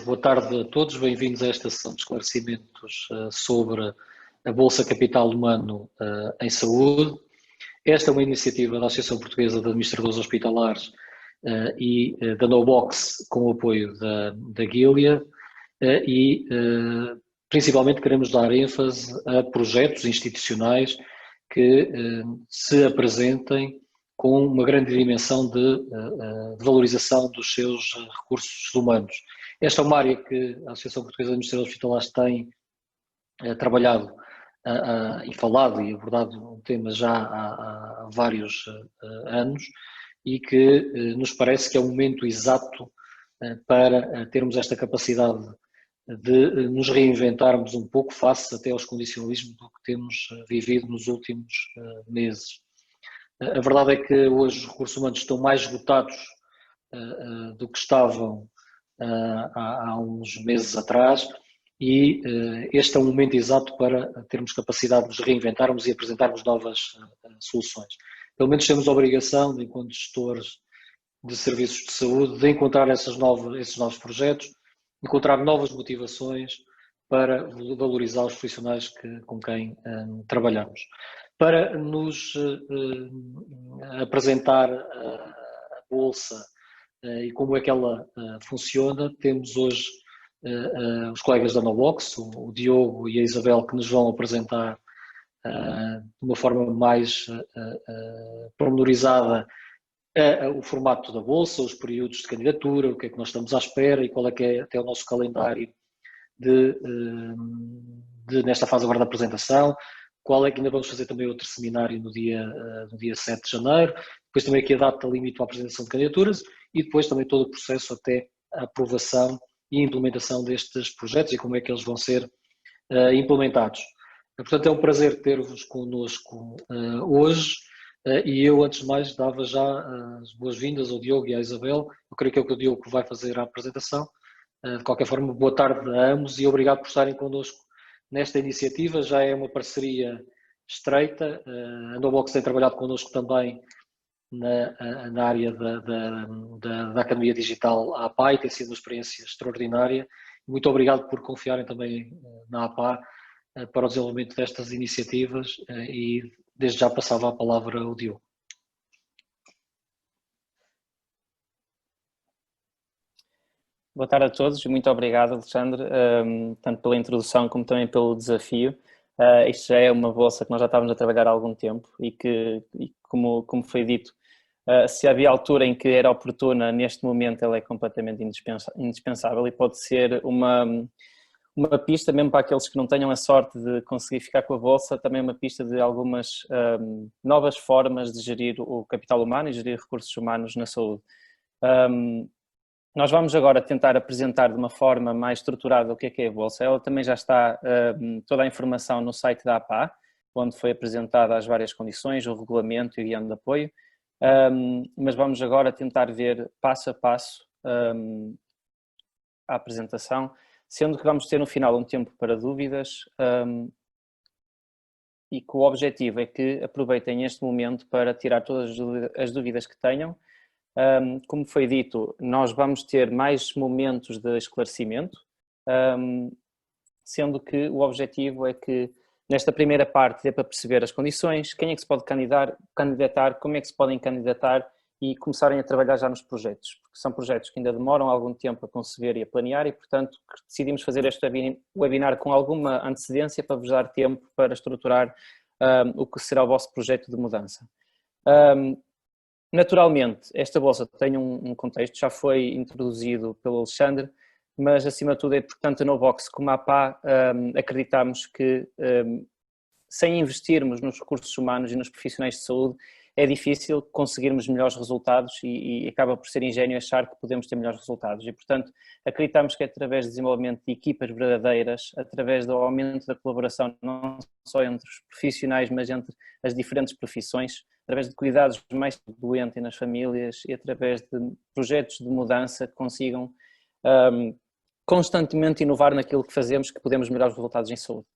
Boa tarde a todos, bem-vindos a esta sessão de esclarecimentos sobre a Bolsa Capital Humano em Saúde. Esta é uma iniciativa da Associação Portuguesa de Administradores Hospitalares e da NoBox com o apoio da Gilead e principalmente queremos dar ênfase a projetos institucionais que se apresentem com uma grande dimensão de valorização dos seus recursos humanos. Esta é uma área que a Associação Portuguesa de Administradores Hospitalares tem trabalhado e falado e abordado um tema já há vários anos e que nos parece que é o momento exato para termos esta capacidade de nos reinventarmos um pouco face até aos condicionalismos do que temos vivido nos últimos meses. A verdade é que hoje os recursos humanos estão mais esgotados do que estavam há uns meses atrás e este é o momento exato para termos capacidade de nos reinventarmos e apresentarmos novas soluções. Pelo menos temos a obrigação, enquanto gestores de serviços de saúde, de encontrar esses novos projetos, encontrar novas motivações para valorizar os profissionais com quem trabalhamos. Para nos apresentar a Bolsa e como é que ela funciona, temos hoje os colegas da NoBox, o Diogo e a Isabel, que nos vão apresentar de uma forma mais pormenorizada o formato da Bolsa, os períodos de candidatura, o que é que nós estamos à espera e qual é que é até o nosso calendário nesta fase agora da apresentação. Qual é que ainda vamos fazer também outro seminário no dia 7 de janeiro, depois também aqui a data limite para a apresentação de candidaturas e depois também todo o processo até a aprovação e implementação destes projetos e como é que eles vão ser implementados. Portanto, é um prazer ter-vos connosco hoje e eu, antes de mais, dava já as boas-vindas ao Diogo e à Isabel. Eu creio que é o Diogo que vai fazer a apresentação. De qualquer forma, boa tarde a ambos e obrigado por estarem connosco nesta iniciativa. Já é uma parceria estreita. A NoBox tem trabalhado connosco também na área da Academia Digital APA e tem sido uma experiência extraordinária. Muito obrigado por confiarem também na APA para o desenvolvimento destas iniciativas e desde já passava a palavra ao Diogo. Boa tarde a todos, muito obrigado, Alexandre, tanto pela introdução como também pelo desafio. Isto já é uma bolsa que nós já estávamos a trabalhar há algum tempo e como foi dito, se havia altura em que era oportuna, neste momento ela é completamente indispensável e pode ser uma pista, mesmo para aqueles que não tenham a sorte de conseguir ficar com a bolsa, também uma pista de algumas novas formas de gerir o capital humano e gerir recursos humanos na saúde. Nós vamos agora tentar apresentar de uma forma mais estruturada o que é a Bolsa. Ela também já está toda a informação no site da APA, onde foi apresentada as várias condições, o regulamento e o guião de apoio, mas vamos agora tentar ver passo a passo a apresentação, sendo que vamos ter no final um tempo para dúvidas e que o objetivo é que aproveitem este momento para tirar todas as dúvidas que tenham. Como foi dito, nós vamos ter mais momentos de esclarecimento, sendo que o objetivo é que nesta primeira parte dê para perceber as condições, quem é que se pode candidatar, como é que se podem candidatar e começarem a trabalhar já nos projetos, porque são projetos que ainda demoram algum tempo a conceber e a planear e, portanto, decidimos fazer este webinar com alguma antecedência para vos dar tempo para estruturar o que será o vosso projeto de mudança. Naturalmente, esta bolsa tem um contexto, já foi introduzido pelo Alexandre, mas acima de tudo é porque tanto a NoBox como a APA acreditamos que sem investirmos nos recursos humanos e nos profissionais de saúde é difícil conseguirmos melhores resultados e acaba por ser ingênuo achar que podemos ter melhores resultados e, portanto, acreditamos que é através do desenvolvimento de equipas verdadeiras, através do aumento da colaboração não só entre os profissionais, mas entre as diferentes profissões, através de cuidados mais doentes nas famílias e através de projetos de mudança que consigam constantemente inovar naquilo que fazemos, que podemos melhorar os resultados em saúde.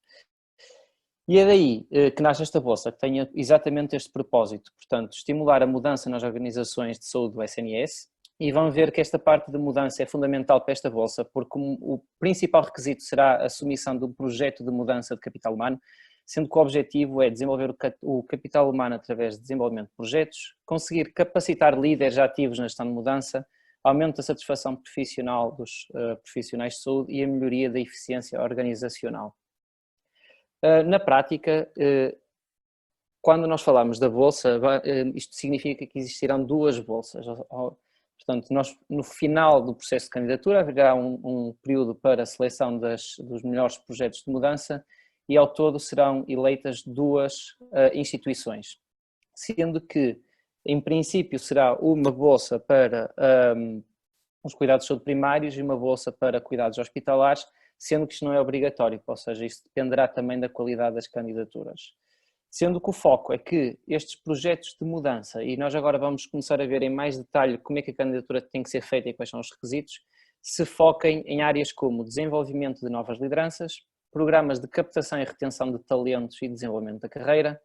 E é daí que nasce esta bolsa, que tenha exatamente este propósito, portanto, estimular a mudança nas organizações de saúde do SNS, e vão ver que esta parte de mudança é fundamental para esta bolsa, porque o principal requisito será a submissão de um projeto de mudança de capital humano, sendo que o objetivo é desenvolver o capital humano através de desenvolvimento de projetos, conseguir capacitar líderes ativos na gestão de mudança, aumento da satisfação profissional dos profissionais de saúde e a melhoria da eficiência organizacional. Na prática, quando nós falamos da bolsa, isto significa que existirão duas bolsas. Portanto, no final do processo de candidatura haverá um período para a seleção dos melhores projetos de mudança e ao todo serão eleitas duas instituições, sendo que em princípio será uma bolsa para os cuidados de saúde primários e uma bolsa para cuidados hospitalares, sendo que isto não é obrigatório, ou seja, isso dependerá também da qualidade das candidaturas. Sendo que o foco é que estes projetos de mudança, e nós agora vamos começar a ver em mais detalhe como é que a candidatura tem que ser feita e quais são os requisitos, se foquem em áreas como desenvolvimento de novas lideranças, programas de captação e retenção de talentos e desenvolvimento da carreira,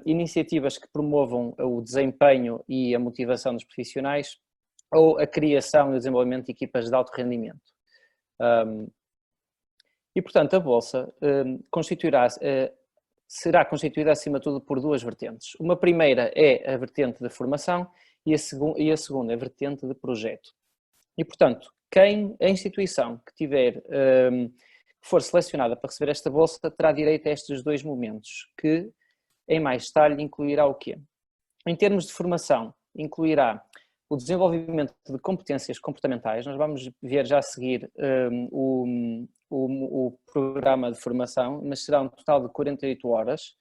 iniciativas que promovam o desempenho e a motivação dos profissionais, ou a criação e o desenvolvimento de equipas de alto rendimento. E, portanto, a bolsa será constituída, acima de tudo, por duas vertentes. Uma primeira é a vertente de formação e a segunda é a vertente de projeto. E, portanto, a instituição que for selecionada para receber esta bolsa terá direito a estes dois momentos, que em mais detalhe incluirá o quê? Em termos de formação, incluirá o desenvolvimento de competências comportamentais. Nós vamos ver já a seguir o programa de formação, mas será um total de 48 horas,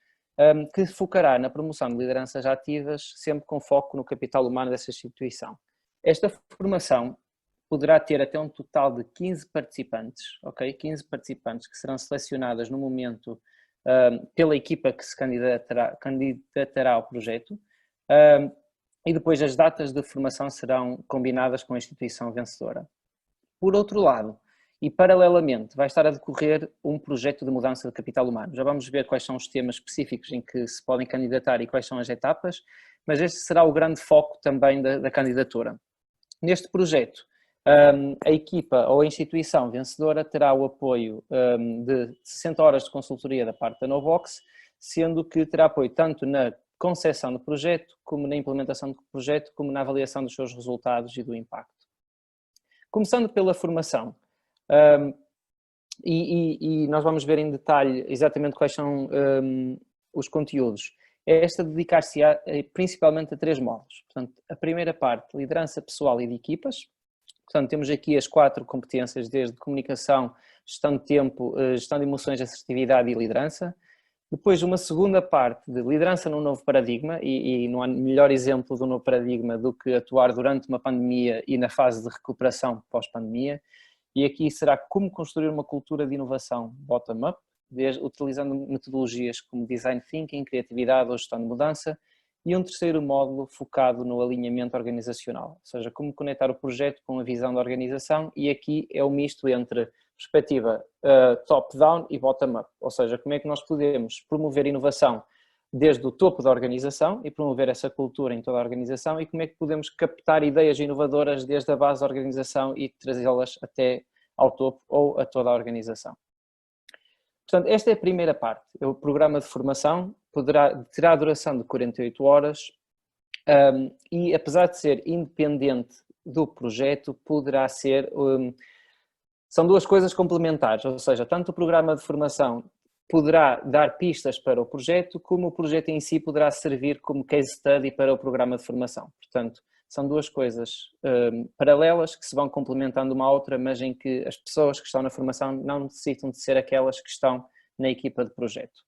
que focará na promoção de lideranças ativas, sempre com foco no capital humano dessa instituição. Esta formação poderá ter até um total de 15 participantes, ok? 15 participantes que serão selecionadas no momento pela equipa que se candidatará ao projeto, e depois as datas de formação serão combinadas com a instituição vencedora. Por outro lado, e paralelamente, vai estar a decorrer um projeto de mudança de capital humano. Já vamos ver quais são os temas específicos em que se podem candidatar e quais são as etapas, mas este será o grande foco também da candidatura. Neste projeto, a equipa ou a instituição vencedora terá o apoio de 60 horas de consultoria da parte da Novox, sendo que terá apoio tanto na concepção do projeto, como na implementação do projeto, como na avaliação dos seus resultados e do impacto. Começando pela formação, e nós vamos ver em detalhe exatamente quais são os conteúdos. Esta dedicar-se-á principalmente a 3 módulos. Portanto, a primeira parte, liderança pessoal e de equipas. Portanto, temos aqui as 4 competências, desde comunicação, gestão de tempo, gestão de emoções, assertividade e liderança. Depois, uma segunda parte de liderança num novo paradigma, e não há melhor exemplo de um novo paradigma do que atuar durante uma pandemia e na fase de recuperação pós-pandemia. E aqui será como construir uma cultura de inovação bottom-up, utilizando metodologias como design thinking, criatividade ou gestão de mudança. E um terceiro módulo focado no alinhamento organizacional, ou seja, como conectar o projeto com a visão da organização, e aqui é o misto entre perspectiva top-down e bottom-up, ou seja, como é que nós podemos promover inovação desde o topo da organização e promover essa cultura em toda a organização, e como é que podemos captar ideias inovadoras desde a base da organização e trazê-las até ao topo ou a toda a organização. Portanto, esta é a primeira parte, é o programa de formação, terá a duração de 48 horas e, apesar de ser independente do projeto, poderá ser... são duas coisas complementares, ou seja, tanto o programa de formação poderá dar pistas para o projeto, como o projeto em si poderá servir como case study para o programa de formação. Portanto, são duas coisas paralelas que se vão complementando uma à outra, mas em que as pessoas que estão na formação não necessitam de ser aquelas que estão na equipa de projeto.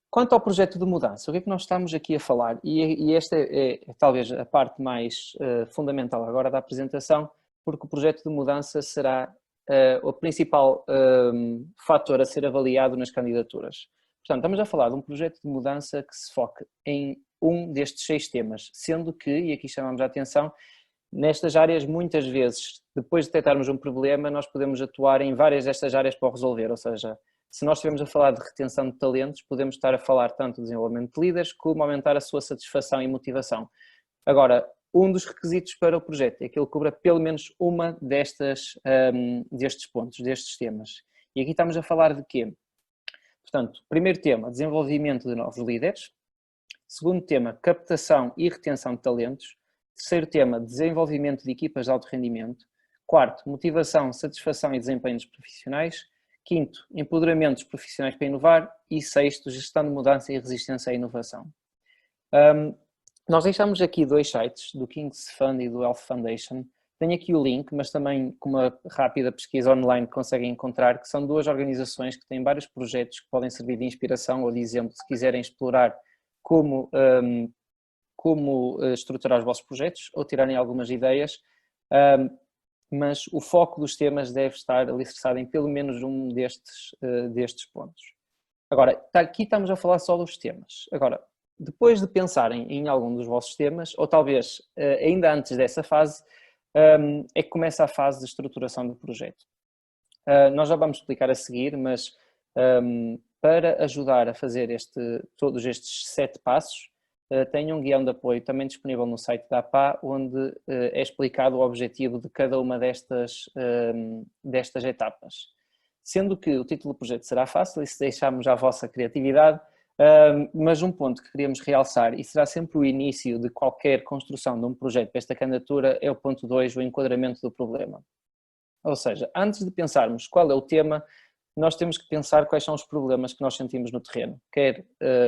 Quanto ao projeto de mudança, o que é que nós estamos aqui a falar? E esta é talvez a parte mais fundamental agora da apresentação, porque o projeto de mudança será o principal fator a ser avaliado nas candidaturas. Portanto, estamos a falar de um projeto de mudança que se foca em um destes 6 temas, sendo que, e aqui chamamos a atenção, nestas áreas muitas vezes, depois de detectarmos um problema, nós podemos atuar em várias destas áreas para o resolver, ou seja, se nós estivermos a falar de retenção de talentos, podemos estar a falar tanto de desenvolvimento de líderes como aumentar a sua satisfação e motivação. Agora, um dos requisitos para o projeto é que ele cubra pelo menos uma destes pontos, destes temas. E aqui estamos a falar de quê? Portanto, primeiro tema, desenvolvimento de novos líderes. Segundo tema, captação e retenção de talentos. Terceiro tema, desenvolvimento de equipas de alto rendimento. Quarto, motivação, satisfação e desempenho dos profissionais. Quinto, empoderamento dos profissionais para inovar. E sexto, gestão de mudança e resistência à inovação. Nós deixamos aqui 2 sites, do King's Fund e do Health Foundation. Tenho aqui o link, mas também com uma rápida pesquisa online conseguem encontrar que são 2 organizações que têm vários projetos que podem servir de inspiração ou de exemplo se quiserem explorar como estruturar os vossos projetos ou tirarem algumas ideias, mas o foco dos temas deve estar alicerçado em pelo menos um destes pontos. Agora, aqui estamos a falar só dos temas. Agora, depois de pensarem em algum dos vossos temas, ou talvez ainda antes dessa fase, é que começa a fase de estruturação do projeto. Nós já vamos explicar a seguir, mas para ajudar a fazer todos estes 7 passos, tenho um guião de apoio também disponível no site da APA, onde é explicado o objetivo de cada uma destas etapas. Sendo que o título do projeto será fácil, e se deixarmos à vossa criatividade, mas um ponto que queríamos realçar, e será sempre o início de qualquer construção de um projeto para esta candidatura, é o ponto 2, o enquadramento do problema. Ou seja, antes de pensarmos qual é o tema, nós temos que pensar quais são os problemas que nós sentimos no terreno, quer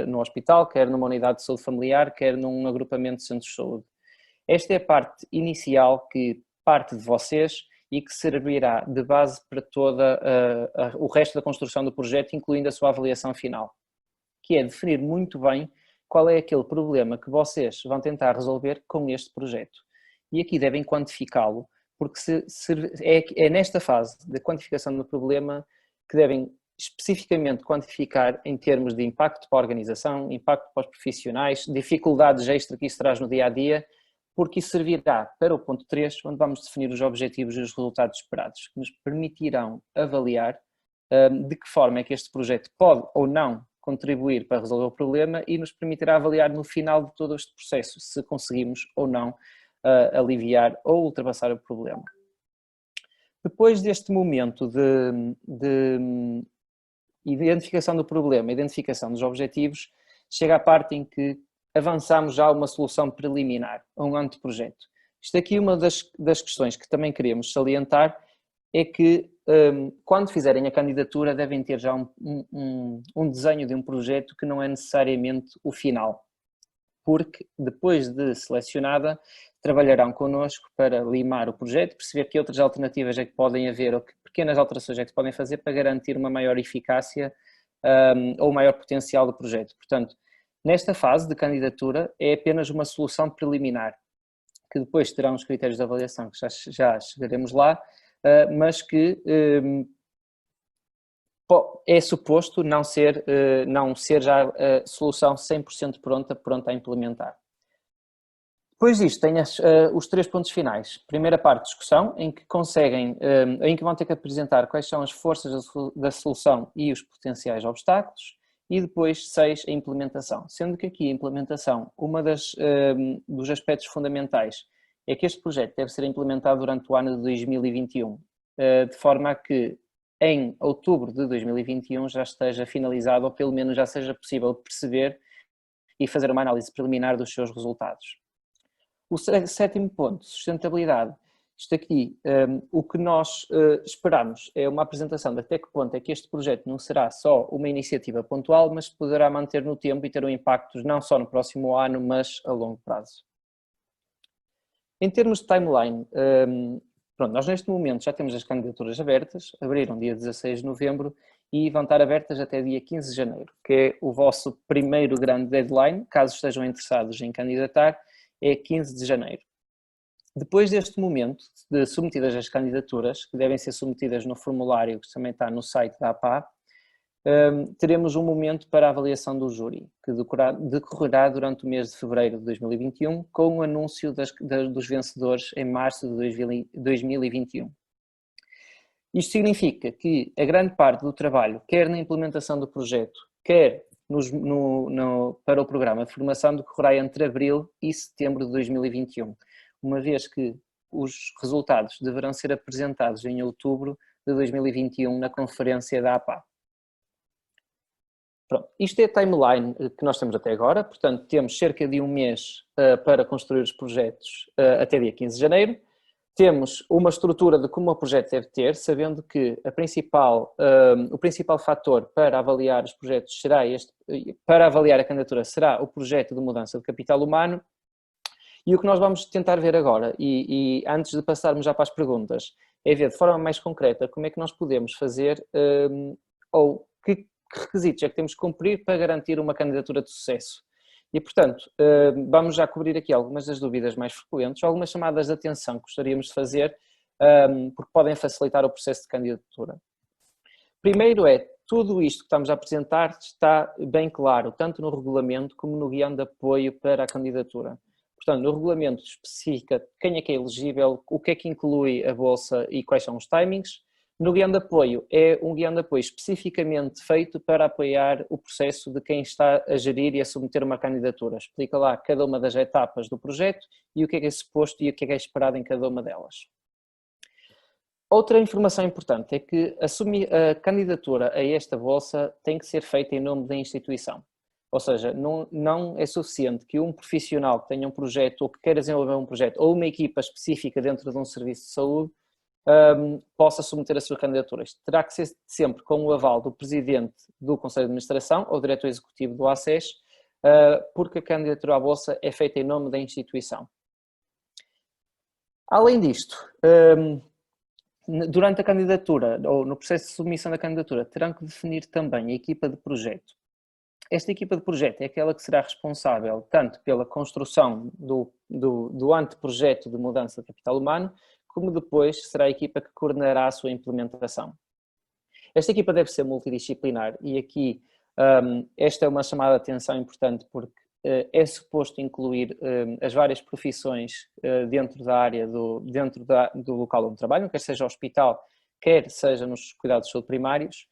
no hospital, quer numa unidade de saúde familiar, quer num agrupamento de centros de saúde. Esta é a parte inicial que parte de vocês e que servirá de base para todo o resto da construção do projeto, incluindo a sua avaliação final, que é definir muito bem qual é aquele problema que vocês vão tentar resolver com este projeto. E aqui devem quantificá-lo, porque é nesta fase da quantificação do problema que devem especificamente quantificar em termos de impacto para a organização, impacto para os profissionais, dificuldades extra que isso traz no dia-a-dia, porque isso servirá para o ponto 3, onde vamos definir os objetivos e os resultados esperados, que nos permitirão avaliar de que forma é que este projeto pode ou não contribuir para resolver o problema e nos permitirá avaliar no final de todo este processo se conseguimos ou não aliviar ou ultrapassar o problema. Depois deste momento de identificação do problema, identificação dos objetivos, chega a parte em que avançamos já a uma solução preliminar, a um anteprojeto. Isto aqui, uma das questões que também queremos salientar é que quando fizerem a candidatura devem ter já um desenho de um projeto que não é necessariamente o final, porque depois de selecionada trabalharão connosco para limar o projeto, perceber que outras alternativas é que podem haver ou que pequenas alterações é que se podem fazer para garantir uma maior eficácia ou maior potencial do projeto. Portanto, nesta fase de candidatura é apenas uma solução preliminar, que depois terá uns critérios de avaliação que já chegaremos lá, mas que é suposto não ser já a solução 100% pronta a implementar. Depois disto tem os 3 pontos finais. Primeira parte, discussão, em que vão ter que apresentar quais são as forças da solução e os potenciais obstáculos. E depois 6, a implementação. Sendo que aqui a implementação, dos aspectos fundamentais é que este projeto deve ser implementado durante o ano de 2021, de forma a que em outubro de 2021 já esteja finalizado ou pelo menos já seja possível perceber e fazer uma análise preliminar dos seus resultados. O 7º ponto, sustentabilidade. Isto aqui, o que nós esperamos é uma apresentação de até que ponto é que este projeto não será só uma iniciativa pontual, mas poderá manter no tempo e ter um impacto não só no próximo ano, mas a longo prazo. Em termos de timeline, nós neste momento já temos as candidaturas abertas, abriram dia 16 de novembro e vão estar abertas até dia 15 de janeiro, que é o vosso primeiro grande deadline, caso estejam interessados em candidatar, é 15 de janeiro. Depois deste momento, de submetidas as candidaturas, que devem ser submetidas no formulário que também está no site da APA, teremos um momento para a avaliação do júri, que decorrerá durante o mês de fevereiro de 2021, com o anúncio dos vencedores em março de 2021. Isto significa que a grande parte do trabalho, quer na implementação do projeto, quer para o programa de formação, decorrerá entre abril e setembro de 2021. uma vez que os resultados deverão ser apresentados em outubro de 2021 na conferência da APA. Pronto, isto é a timeline que nós temos até agora, portanto temos cerca de um mês para construir os projetos até dia 15 de janeiro. Temos uma estrutura de como o projeto deve ter, sabendo que o principal fator para avaliar os projetos para avaliar a candidatura será o projeto de mudança de capital humano. E o que nós vamos tentar ver agora, e antes de passarmos já para as perguntas, é ver de forma mais concreta como é que nós podemos fazer, ou que requisitos é que temos que cumprir para garantir uma candidatura de sucesso. E, portanto, vamos já cobrir aqui algumas das dúvidas mais frequentes, algumas chamadas de atenção que gostaríamos de fazer, porque podem facilitar o processo de candidatura. Primeiro tudo isto que estamos a apresentar está bem claro, tanto no regulamento como no guião de apoio para a candidatura. Portanto, no regulamento especifica quem é que é elegível, o que é que inclui a bolsa e quais são os timings. No guião de apoio, é um guião de apoio especificamente feito para apoiar o processo de quem está a gerir e a submeter uma candidatura. Explica lá cada uma das etapas do projeto e o que é suposto e o que é esperado em cada uma delas. Outra informação importante é que a candidatura a esta bolsa tem que ser feita em nome da instituição. Ou seja, não é suficiente que um profissional que tenha um projeto ou que queira desenvolver um projeto ou uma equipa específica dentro de um serviço de saúde possa submeter a sua candidatura. Isto terá que ser sempre com o aval do presidente do Conselho de Administração ou diretor executivo do ACES, porque a candidatura à bolsa é feita em nome da instituição. Além disto, durante a candidatura ou no processo de submissão da candidatura, terão que definir também a equipa de projeto. Esta equipa de projeto é aquela que será responsável tanto pela construção do anteprojeto de mudança de capital humano, como depois será a equipa que coordenará a sua implementação. Esta equipa deve ser multidisciplinar e aqui esta é uma chamada de atenção importante porque é suposto incluir as várias profissões dentro da área, do local onde trabalham, quer seja hospital, quer seja nos cuidados de saúde primários,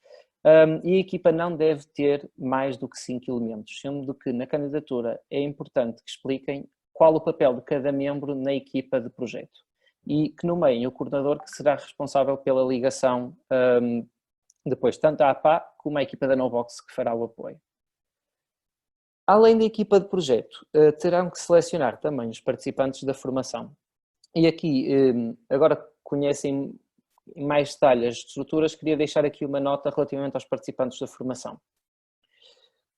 e a equipa não deve ter mais do que 5 elementos, sendo que na candidatura é importante que expliquem qual o papel de cada membro na equipa de projeto e que nomeiem o coordenador que será responsável pela ligação depois tanto à APA como à equipa da Novox que fará o apoio. Além da equipa de projeto, terão que selecionar também os participantes da formação. E aqui, agora conhecem em mais detalhe as estruturas, queria deixar aqui uma nota relativamente aos participantes da formação.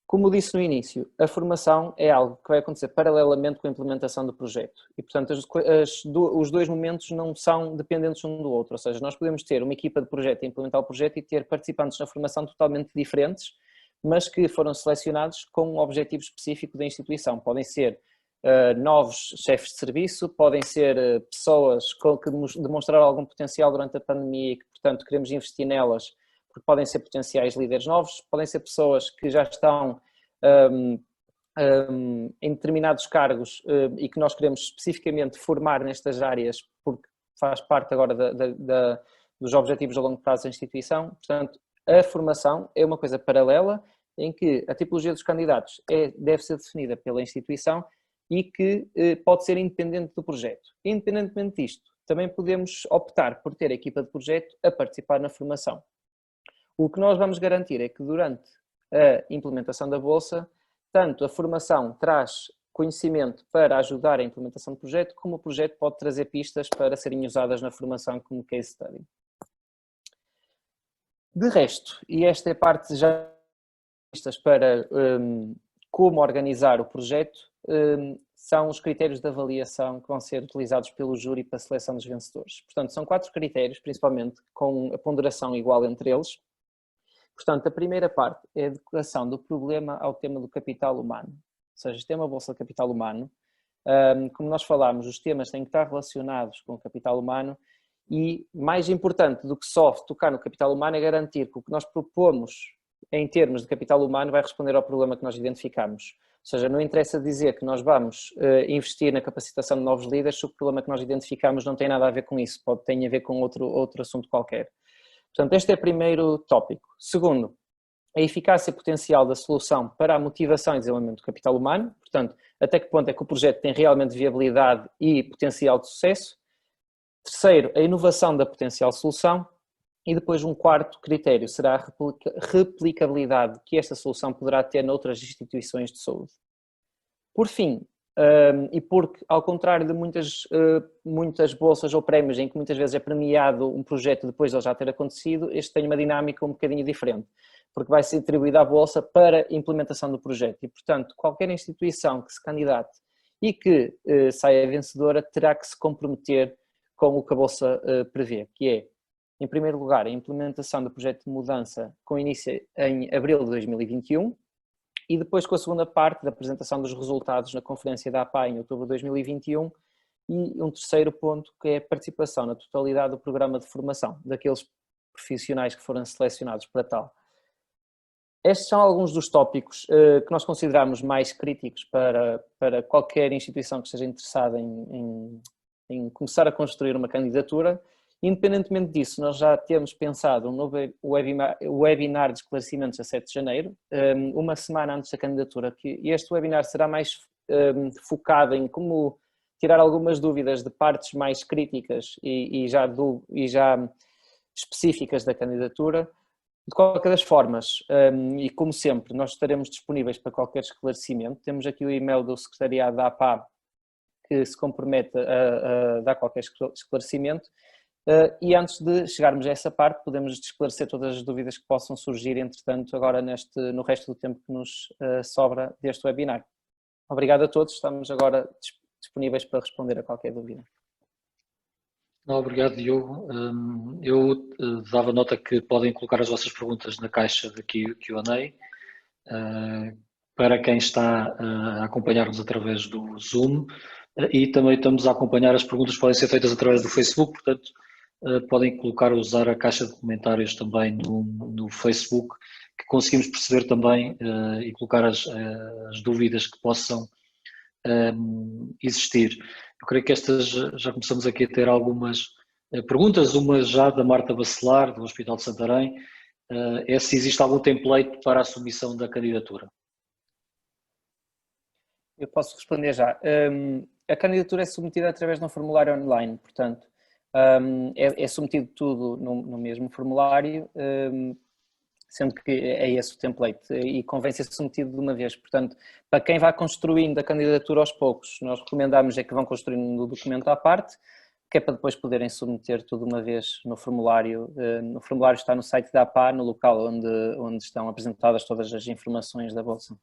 Como disse no início, a formação é algo que vai acontecer paralelamente com a implementação do projeto e, portanto, os dois momentos não são dependentes um do outro, ou seja, nós podemos ter uma equipa de projeto a implementar o projeto e ter participantes na formação totalmente diferentes, mas que foram selecionados com um objetivo específico da instituição. Podem ser novos chefes de serviço, podem ser pessoas que demonstraram algum potencial durante a pandemia e que, portanto, queremos investir nelas, porque podem ser potenciais líderes novos, podem ser pessoas que já estão em determinados cargos e que nós queremos especificamente formar nestas áreas, porque faz parte agora dos objetivos a longo prazo da instituição. Portanto, a formação é uma coisa paralela em que a tipologia dos candidatos deve ser definida pela instituição e que pode ser independente do projeto. Independentemente disto, também podemos optar por ter a equipa de projeto a participar na formação. O que nós vamos garantir é que durante a implementação da bolsa, tanto a formação traz conhecimento para ajudar a implementação do projeto, como o projeto pode trazer pistas para serem usadas na formação como case study. De resto, e esta é a parte já pistas para como organizar o projeto, são os critérios de avaliação que vão ser utilizados pelo júri para a seleção dos vencedores. Portanto, são 4 critérios, principalmente com a ponderação igual entre eles. Portanto, a primeira parte é a adequação do problema ao tema do capital humano. Ou seja, isto é uma bolsa de capital humano. Como nós falámos, os temas têm que estar relacionados com o capital humano e, mais importante do que só tocar no capital humano, é garantir que o que nós propomos em termos de capital humano vai responder ao problema que nós identificamos. Ou seja, não interessa dizer que nós vamos investir na capacitação de novos líderes se o problema que nós identificamos não tem nada a ver com isso, tem a ver com outro assunto qualquer. Portanto, este é o primeiro tópico. Segundo, a eficácia potencial da solução para a motivação e desenvolvimento do capital humano. portanto, até que ponto é que o projeto tem realmente viabilidade e potencial de sucesso. Terceiro, a inovação da potencial solução. E depois um quarto critério será a replicabilidade que esta solução poderá ter noutras instituições de saúde. Por fim, e porque ao contrário de muitas bolsas ou prémios em que muitas vezes é premiado um projeto depois de ele já ter acontecido, este tem uma dinâmica um bocadinho diferente, porque vai ser atribuída a bolsa para a implementação do projeto e, portanto, qualquer instituição que se candidate e que saia vencedora terá que se comprometer com o que a bolsa prevê, que é, em primeiro lugar, a implementação do projeto de mudança com início em abril de 2021 e depois com a segunda parte da apresentação dos resultados na conferência da APA em outubro de 2021 e um terceiro ponto que é a participação na totalidade do programa de formação daqueles profissionais que foram selecionados para tal. Estes são alguns dos tópicos que nós consideramos mais críticos para qualquer instituição que esteja interessada em começar a construir uma candidatura. Independentemente disso, nós já temos pensado um novo webinar de esclarecimentos a 7 de janeiro, uma semana antes da candidatura, que este webinar será mais focado em como tirar algumas dúvidas de partes mais críticas e já específicas da candidatura. De qualquer das formas, e como sempre, nós estaremos disponíveis para qualquer esclarecimento. Temos aqui o e-mail do secretariado da APA que se compromete a dar qualquer esclarecimento. E antes de chegarmos a essa parte, podemos esclarecer todas as dúvidas que possam surgir, entretanto, agora no resto do tempo que nos sobra deste webinar. Obrigado a todos, estamos agora disponíveis para responder a qualquer dúvida. Obrigado, Diogo. Eu dava nota que podem colocar as vossas perguntas na caixa de Q&A. Para quem está a acompanhar-nos através do Zoom, e também estamos a acompanhar as perguntas que podem ser feitas através do Facebook, portanto, podem usar a caixa de comentários também no Facebook, que conseguimos perceber também e colocar as dúvidas que possam existir. Eu creio que estas já começamos aqui a ter algumas perguntas, uma já da Marta Bacelar, do Hospital de Santarém, é se existe algum template para a submissão da candidatura. Eu posso responder já. A candidatura é submetida através de um formulário online, portanto, é submetido tudo no mesmo formulário, sendo que é esse o template e convém ser submetido de uma vez. Portanto, para quem vai construindo a candidatura aos poucos, nós recomendamos é que vão construindo o documento à parte, que é para depois poderem submeter tudo de uma vez no formulário. O formulário está no site da APA, no local onde estão apresentadas todas as informações da bolsa.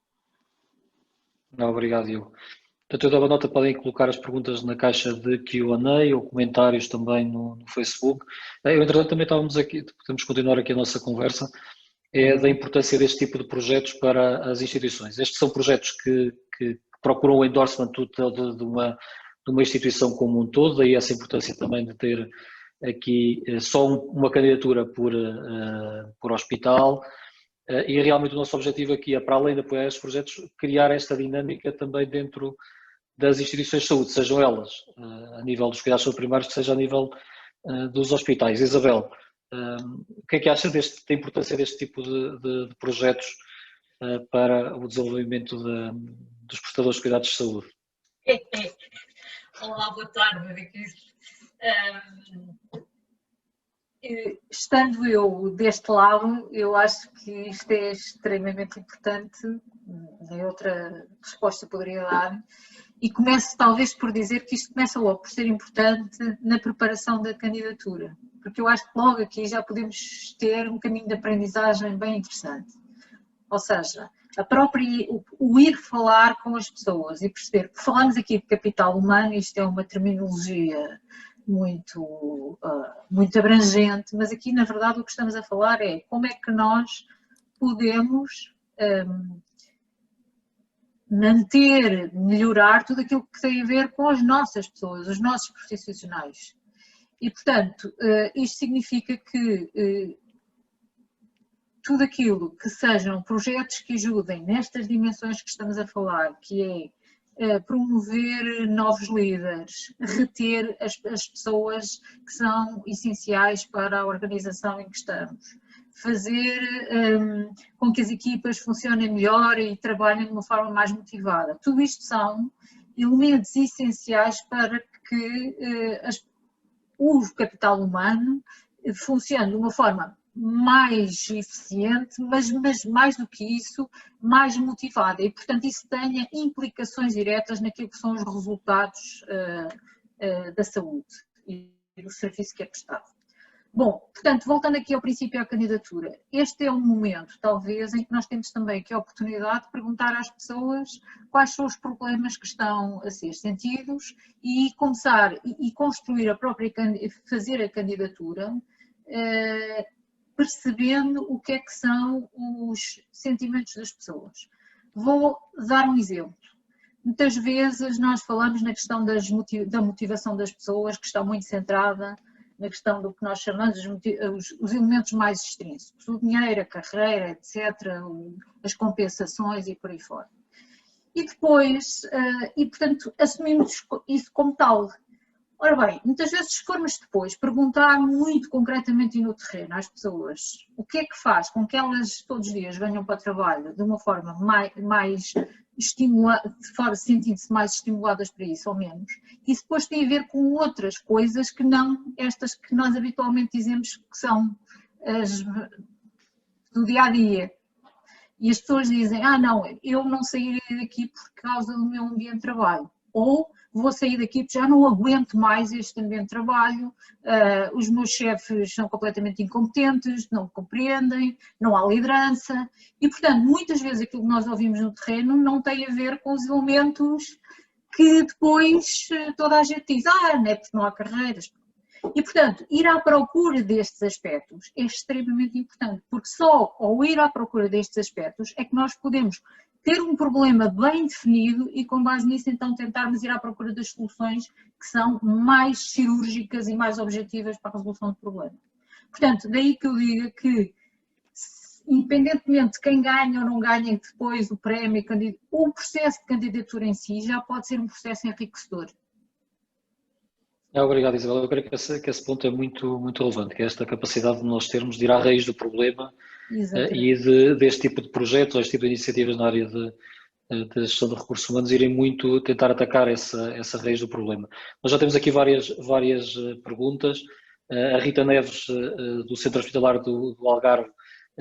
Obrigado, Diogo. Portanto, eu dava nota, podem colocar as perguntas na caixa de Q&A ou comentários também no Facebook. Eu, entretanto, também podemos continuar aqui a nossa conversa, da importância deste tipo de projetos para as instituições. Estes são projetos que procuram o endorsement de uma instituição como um todo, daí essa importância também de ter aqui só uma candidatura por hospital. E realmente o nosso objetivo aqui é, para além de apoiar estes projetos, criar esta dinâmica também dentro das instituições de saúde, sejam elas a nível dos cuidados primários, que seja a nível dos hospitais. Isabel, o que é que acha da importância deste tipo de projetos para o desenvolvimento dos prestadores de cuidados de saúde? Olá, boa tarde, Cris. Estando eu deste lado, eu acho que isto é extremamente importante, nem outra resposta poderia dar, e começo talvez por dizer que isto começa logo por ser importante na preparação da candidatura, porque eu acho que logo aqui já podemos ter um caminho de aprendizagem bem interessante. Ou seja, o ir falar com as pessoas e perceber, falamos aqui de capital humano, isto é uma terminologia muito abrangente, mas aqui na verdade o que estamos a falar é como é que nós podemos manter, melhorar tudo aquilo que tem a ver com as nossas pessoas, os nossos profissionais. E portanto, isto significa que tudo aquilo que sejam projetos que ajudem nestas dimensões que estamos a falar, que é promover novos líderes, reter as pessoas que são essenciais para a organização em que estamos, fazer com que as equipas funcionem melhor e trabalhem de uma forma mais motivada. Tudo isto são elementos essenciais para que o capital humano funcione de uma forma mais eficiente, mas mais do que isso, mais motivada e, portanto, isso tenha implicações diretas naquilo que são os resultados da saúde e do serviço que é prestado. Bom, portanto, voltando aqui ao princípio à candidatura, este é um momento, talvez, em que nós temos também aqui a oportunidade de perguntar às pessoas quais são os problemas que estão a ser sentidos e começar e construir a própria, fazer a candidatura, percebendo o que é que são os sentimentos das pessoas. Vou dar um exemplo. Muitas vezes nós falamos na questão da motivação das pessoas, que está muito centrada na questão do que nós chamamos os elementos mais extrínsecos, o dinheiro, a carreira, etc., as compensações e por aí fora. E depois, portanto, assumimos isso como tal. Ora bem, muitas vezes se formos depois perguntar muito concretamente e no terreno às pessoas o que é que faz com que elas todos os dias venham para o trabalho de uma forma mais estimulada, sentindo-se mais estimuladas para isso ou menos, isso depois tem a ver com outras coisas que não estas que nós habitualmente dizemos que são as do dia-a-dia. E as pessoas dizem, não, eu não sairei daqui por causa do meu ambiente de trabalho. Ou vou sair daqui porque já não aguento mais este ambiente de trabalho, os meus chefes são completamente incompetentes, não me compreendem, não há liderança e, portanto, muitas vezes aquilo que nós ouvimos no terreno não tem a ver com os elementos que depois toda a gente diz, não é porque não há carreiras. E, portanto, ir à procura destes aspectos é extremamente importante, porque só ao ir à procura destes aspectos é que nós podemos ter um problema bem definido e com base nisso então tentarmos ir à procura das soluções que são mais cirúrgicas e mais objetivas para a resolução do problema. Portanto, daí que eu diga que, independentemente de quem ganha ou não ganha depois o prémio, o processo de candidatura em si já pode ser um processo enriquecedor. Obrigado, Isabel. Eu creio que esse ponto é muito relevante, que é esta capacidade de nós termos de ir à raiz do problema e deste tipo de projetos, ou este tipo de iniciativas na área de gestão de recursos humanos irem muito tentar atacar essa raiz do problema. Nós já temos aqui várias perguntas. A Rita Neves, do Centro Hospitalar do Algarve,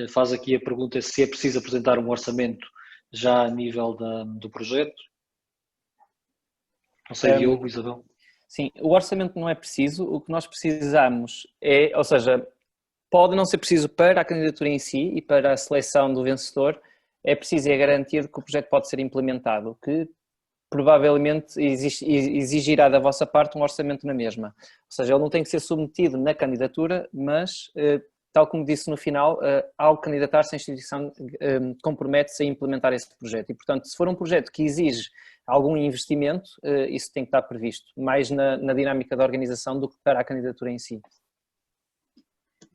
faz aqui a pergunta se é preciso apresentar um orçamento já a nível do projeto. Não sei, Diogo, Isabel. Sim, o orçamento não é preciso, o que nós precisamos ou seja, pode não ser preciso para a candidatura em si e para a seleção do vencedor, é preciso a garantia de que o projeto pode ser implementado, que provavelmente exigirá da vossa parte um orçamento na mesma. Ou seja, ele não tem que ser submetido na candidatura, mas, tal como disse no final, ao candidatar-se a instituição compromete-se a implementar esse projeto. E, portanto, se for um projeto que exige algum investimento, isso tem que estar previsto, mais na dinâmica da organização do que para a candidatura em si.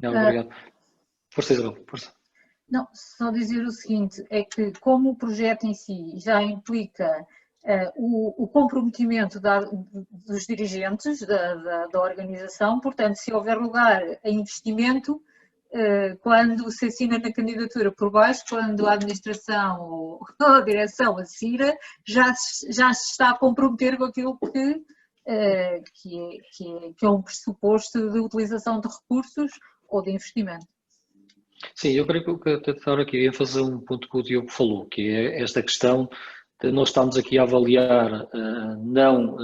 Obrigado. Força, Isabel, força. Não, só dizer o seguinte, é que como o projeto em si já implica o comprometimento dos dirigentes da organização, portanto, se houver lugar a investimento, quando se assina na candidatura por baixo, quando a administração ou a direção assina, já se está a comprometer com aquilo que é um pressuposto de utilização de recursos ou de investimento. Sim, eu creio que até agora aqui ia fazer um ponto que o Diogo falou, que é esta questão de nós estamos aqui a avaliar não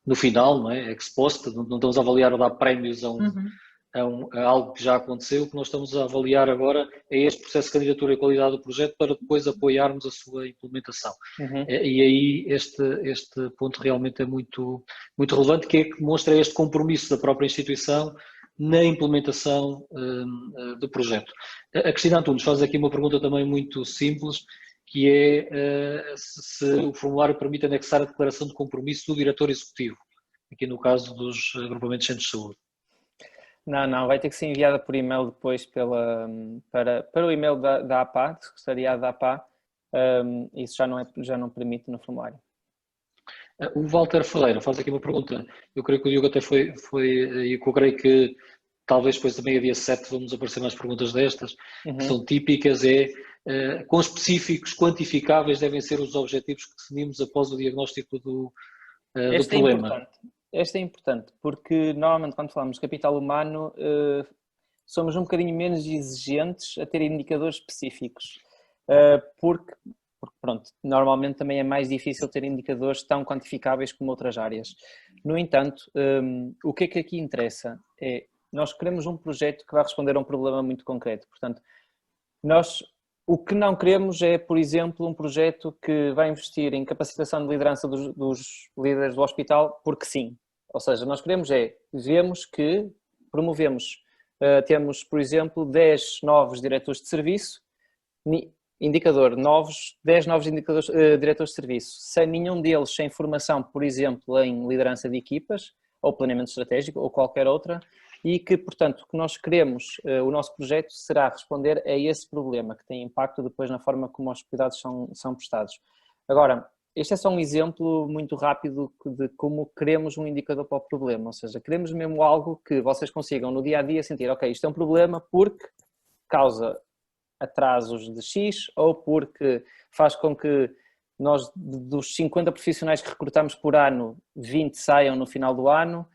no final, não é? Ex post, não estamos a avaliar ou dar prémios a algo que já aconteceu. O que nós estamos a avaliar agora é este processo de candidatura e qualidade do projeto para depois apoiarmos a sua implementação. E aí este ponto realmente é muito relevante, que mostra este compromisso da própria instituição na implementação do projeto. A Cristina Antunes faz aqui uma pergunta também muito simples, que é se o formulário permite anexar a declaração de compromisso do diretor executivo, aqui no caso dos agrupamentos de centros de saúde. Não, vai ter que ser enviada por e-mail depois para o e-mail da APA, do Secretariado da APA, isso já não permite no formulário. O Walter Ferreira faz aqui uma pergunta, eu creio que o Diogo até foi e eu creio que talvez depois da meia-dia 7 vamos aparecer mais perguntas destas, que são típicas, quão específicos, quantificáveis devem ser os objetivos que definimos após o diagnóstico do problema. Este é importante, porque normalmente quando falamos de capital humano somos um bocadinho menos exigentes a ter indicadores específicos, porque pronto, normalmente também é mais difícil ter indicadores tão quantificáveis como outras áreas. No entanto, o que é que aqui interessa é, nós queremos um projeto que vai responder a um problema muito concreto, portanto, o que não queremos é, por exemplo, um projeto que vai investir em capacitação de liderança dos líderes do hospital porque sim. Ou seja, nós vemos que promovemos, temos, por exemplo, 10 novos diretores de serviço, indicador, 10 novos diretores de serviço, sem nenhum deles sem formação, por exemplo, em liderança de equipas, ou planeamento estratégico, ou qualquer outra, e que, portanto, o que nós queremos, o nosso projeto será responder a esse problema, que tem impacto depois na forma como os cuidados são prestados. Agora, este é só um exemplo muito rápido de como queremos um indicador para o problema, ou seja, queremos mesmo algo que vocês consigam no dia-a-dia sentir, ok, isto é um problema porque causa atrasos de X ou porque faz com que nós, dos 50 profissionais que recrutamos por ano, 20 saiam no final do ano.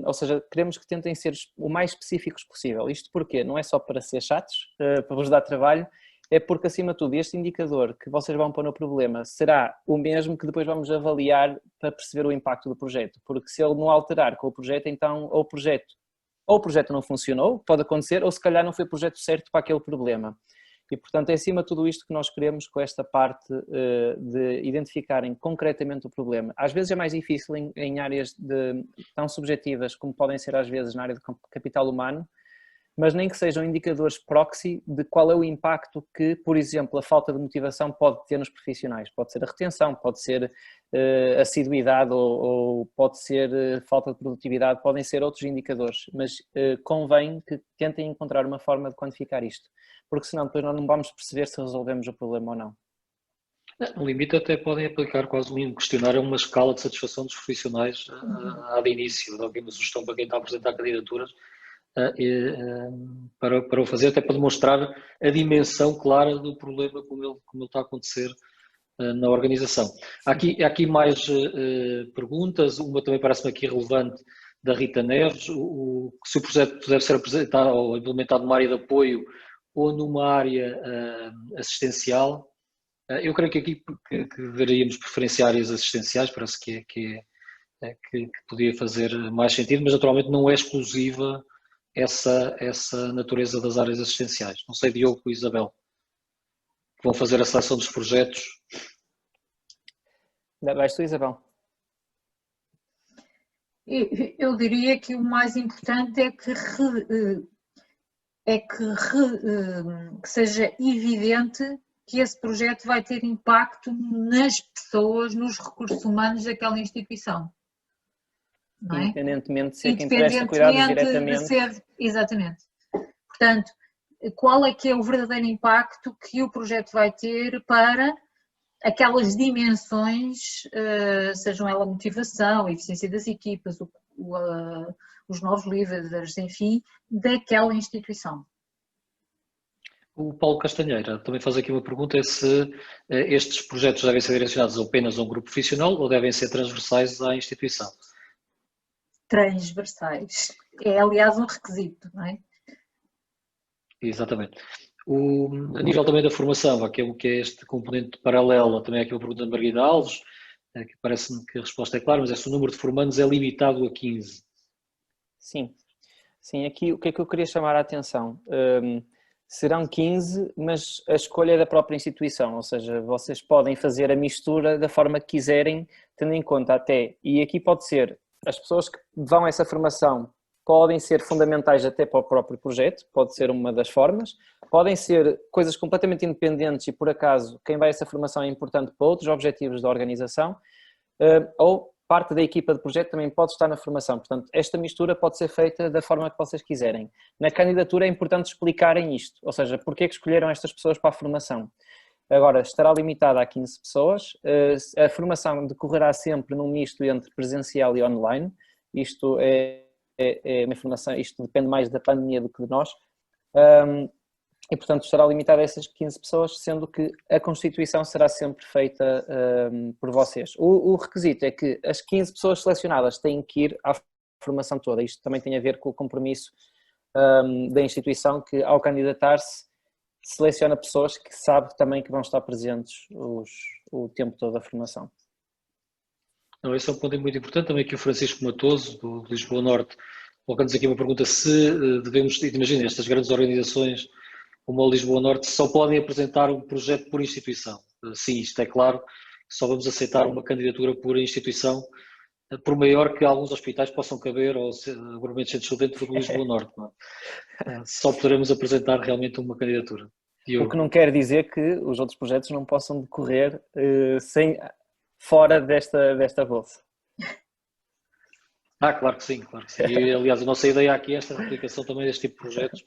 Ou seja, queremos que tentem ser o mais específicos possível. Isto porque não é só para ser chatos, para vos dar trabalho, é porque, acima de tudo, este indicador que vocês vão pôr no problema será o mesmo que depois vamos avaliar para perceber o impacto do projeto. Porque se ele não alterar com o projeto, então ou o projeto não funcionou, pode acontecer, ou se calhar não foi o projeto certo para aquele problema. E, portanto, é acima de tudo isto que nós queremos com esta parte de identificarem concretamente o problema. Às vezes é mais difícil em áreas tão subjetivas como podem ser às vezes na área de capital humano, mas nem que sejam indicadores proxy de qual é o impacto que, por exemplo, a falta de motivação pode ter nos profissionais. Pode ser a retenção, pode ser assiduidade ou pode ser falta de produtividade, podem ser outros indicadores, mas convém que tentem encontrar uma forma de quantificar isto, porque senão depois nós não vamos perceber se resolvemos o problema ou não. No limite até podem aplicar quase um questionário, uma escala de satisfação dos profissionais de início, de alguma sugestão para quem está a apresentar candidaturas, para o fazer, até para demonstrar a dimensão clara do problema como ele está a acontecer na organização. Há aqui mais perguntas, uma também parece-me aqui relevante, da Rita Neves, se o projeto deve ser apresentado ou implementado numa área de apoio ou numa área assistencial. Eu creio que aqui que deveríamos preferenciar áreas assistenciais, parece que podia fazer mais sentido, mas naturalmente não é exclusiva essa natureza das áreas assistenciais. Não sei, Diogo e Isabel, que vão fazer a seleção dos projetos. Vais tu, Isabel? Eu diria que o mais importante é que seja evidente que esse projeto vai ter impacto nas pessoas, nos recursos humanos daquela instituição. Não é? Independentemente de ser quem presta cuidados diretamente. Exatamente. Portanto, qual é que é o verdadeiro impacto que o projeto vai ter para aquelas dimensões, sejam ela a motivação, a eficiência das equipas, os novos líderes, enfim, daquela instituição. O Paulo Castanheira também faz aqui uma pergunta, é se estes projetos devem ser direcionados apenas a um grupo profissional ou devem ser transversais à instituição? Transversais. É, aliás, um requisito, não é? Exatamente. A nível também da formação, aquilo que é este componente paralelo, também aqui uma pergunta de Margarida Alves, que parece-me que a resposta é clara, mas é se o número de formandos é limitado a 15. Sim. Sim, aqui o que é que eu queria chamar a atenção? Serão 15, mas a escolha é da própria instituição, ou seja, vocês podem fazer a mistura da forma que quiserem, tendo em conta até, e aqui pode ser, as pessoas que vão a essa formação podem ser fundamentais até para o próprio projeto, pode ser uma das formas, podem ser coisas completamente independentes e por acaso quem vai a essa formação é importante para outros objetivos da organização, ou parte da equipa de projeto também pode estar na formação, portanto esta mistura pode ser feita da forma que vocês quiserem. Na candidatura é importante explicarem isto, ou seja, porque é que escolheram estas pessoas para a formação. Agora, estará limitada a 15 pessoas, a formação decorrerá sempre num misto entre presencial e online, isto é é uma informação, isto depende mais da pandemia do que de nós, e portanto estará limitado a essas 15 pessoas, sendo que a constituição será sempre feita por vocês. O requisito é que as 15 pessoas selecionadas têm que ir à formação toda. Isto também tem a ver com o compromisso da instituição, que ao candidatar-se seleciona pessoas que sabe também que vão estar presentes o tempo todo da formação. Não, esse é um ponto muito importante. Também aqui o Francisco Matoso, do Lisboa Norte, colocando-nos aqui uma pergunta: se devemos, imagina, estas grandes organizações como a Lisboa Norte só podem apresentar um projeto por instituição. Sim, isto é claro, só vamos aceitar uma candidatura por instituição, por maior que alguns hospitais possam caber ao agrupamento de centros dentro do Lisboa Norte. Não é? Só poderemos apresentar realmente uma candidatura. O que não quer dizer que os outros projetos não possam decorrer fora desta bolsa. Claro que sim, claro que sim. E, aliás, a nossa ideia aqui é esta replicação também deste tipo de projetos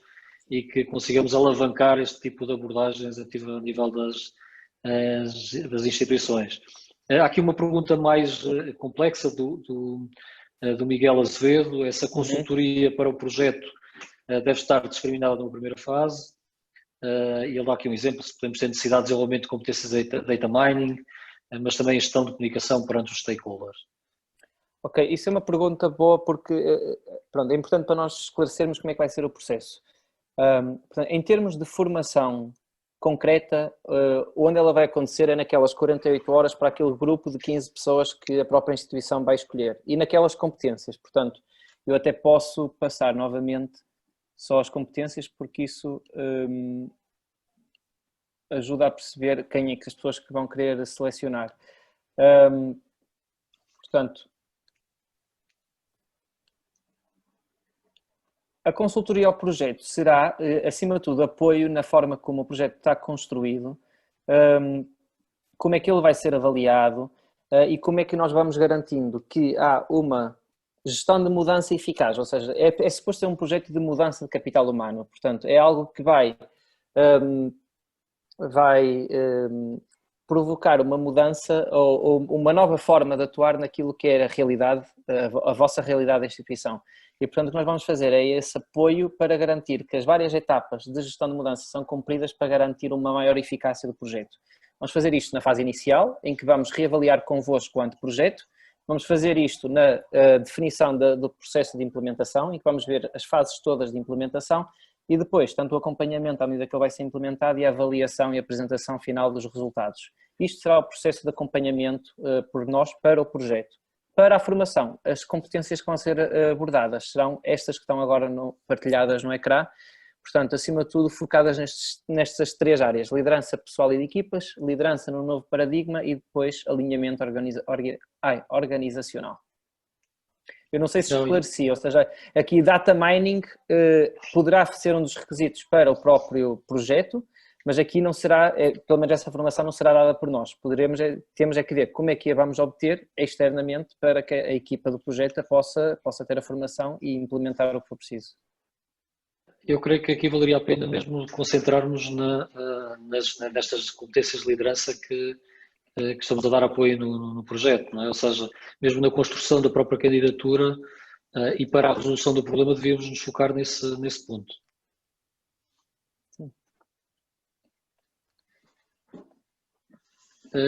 e que consigamos alavancar este tipo de abordagens a nível das instituições. Há aqui uma pergunta mais complexa do Miguel Azevedo: essa consultoria para o projeto deve estar discriminada numa primeira fase. E ele dá aqui um exemplo: se podemos ter necessidade de desenvolvimento de competências de data mining, mas também a gestão de comunicação perante os stakeholders. Ok, isso é uma pergunta boa porque pronto, é importante para nós esclarecermos como é que vai ser o processo. Portanto, em termos de formação concreta, onde ela vai acontecer é naquelas 48 horas para aquele grupo de 15 pessoas que a própria instituição vai escolher e naquelas competências. Portanto, eu até posso passar novamente só as competências, porque isso ajuda a perceber quem é que as pessoas que vão querer selecionar. Portanto, a consultoria ao projeto será, acima de tudo, apoio na forma como o projeto está construído, como é que ele vai ser avaliado e como é que nós vamos garantindo que há uma gestão de mudança eficaz, ou seja, é suposto ser um projeto de mudança de capital humano, portanto, é algo que vai provocar uma mudança ou uma nova forma de atuar naquilo que é a realidade, a vossa realidade da instituição. E, portanto, o que nós vamos fazer é esse apoio para garantir que as várias etapas de gestão de mudança são cumpridas para garantir uma maior eficácia do projeto. Vamos fazer isto na fase inicial, em que vamos reavaliar convosco o anteprojeto. Vamos fazer isto na definição do processo de implementação, em que vamos ver as fases todas de implementação e depois, tanto o acompanhamento à medida que ele vai ser implementado e a avaliação e apresentação final dos resultados. Isto será o processo de acompanhamento por nós para o projeto. Para a formação, as competências que vão ser abordadas serão estas que estão agora partilhadas no ecrã, portanto, acima de tudo, focadas nestas 3 áreas: liderança pessoal e de equipas, liderança no novo paradigma e depois alinhamento organizacional. Eu não sei se esclareci, ou seja, aqui data mining poderá ser um dos requisitos para o próprio projeto, mas aqui não será, pelo menos essa formação não será dada por nós. Temos que ver como é que a vamos obter externamente para que a equipa do projeto possa ter a formação e implementar o que for preciso. Eu creio que aqui valeria a pena mesmo concentrarmos nestas competências de liderança que estamos a dar apoio no projeto, não é? Ou seja, mesmo na construção da própria candidatura e para a resolução do problema devíamos nos focar nesse ponto.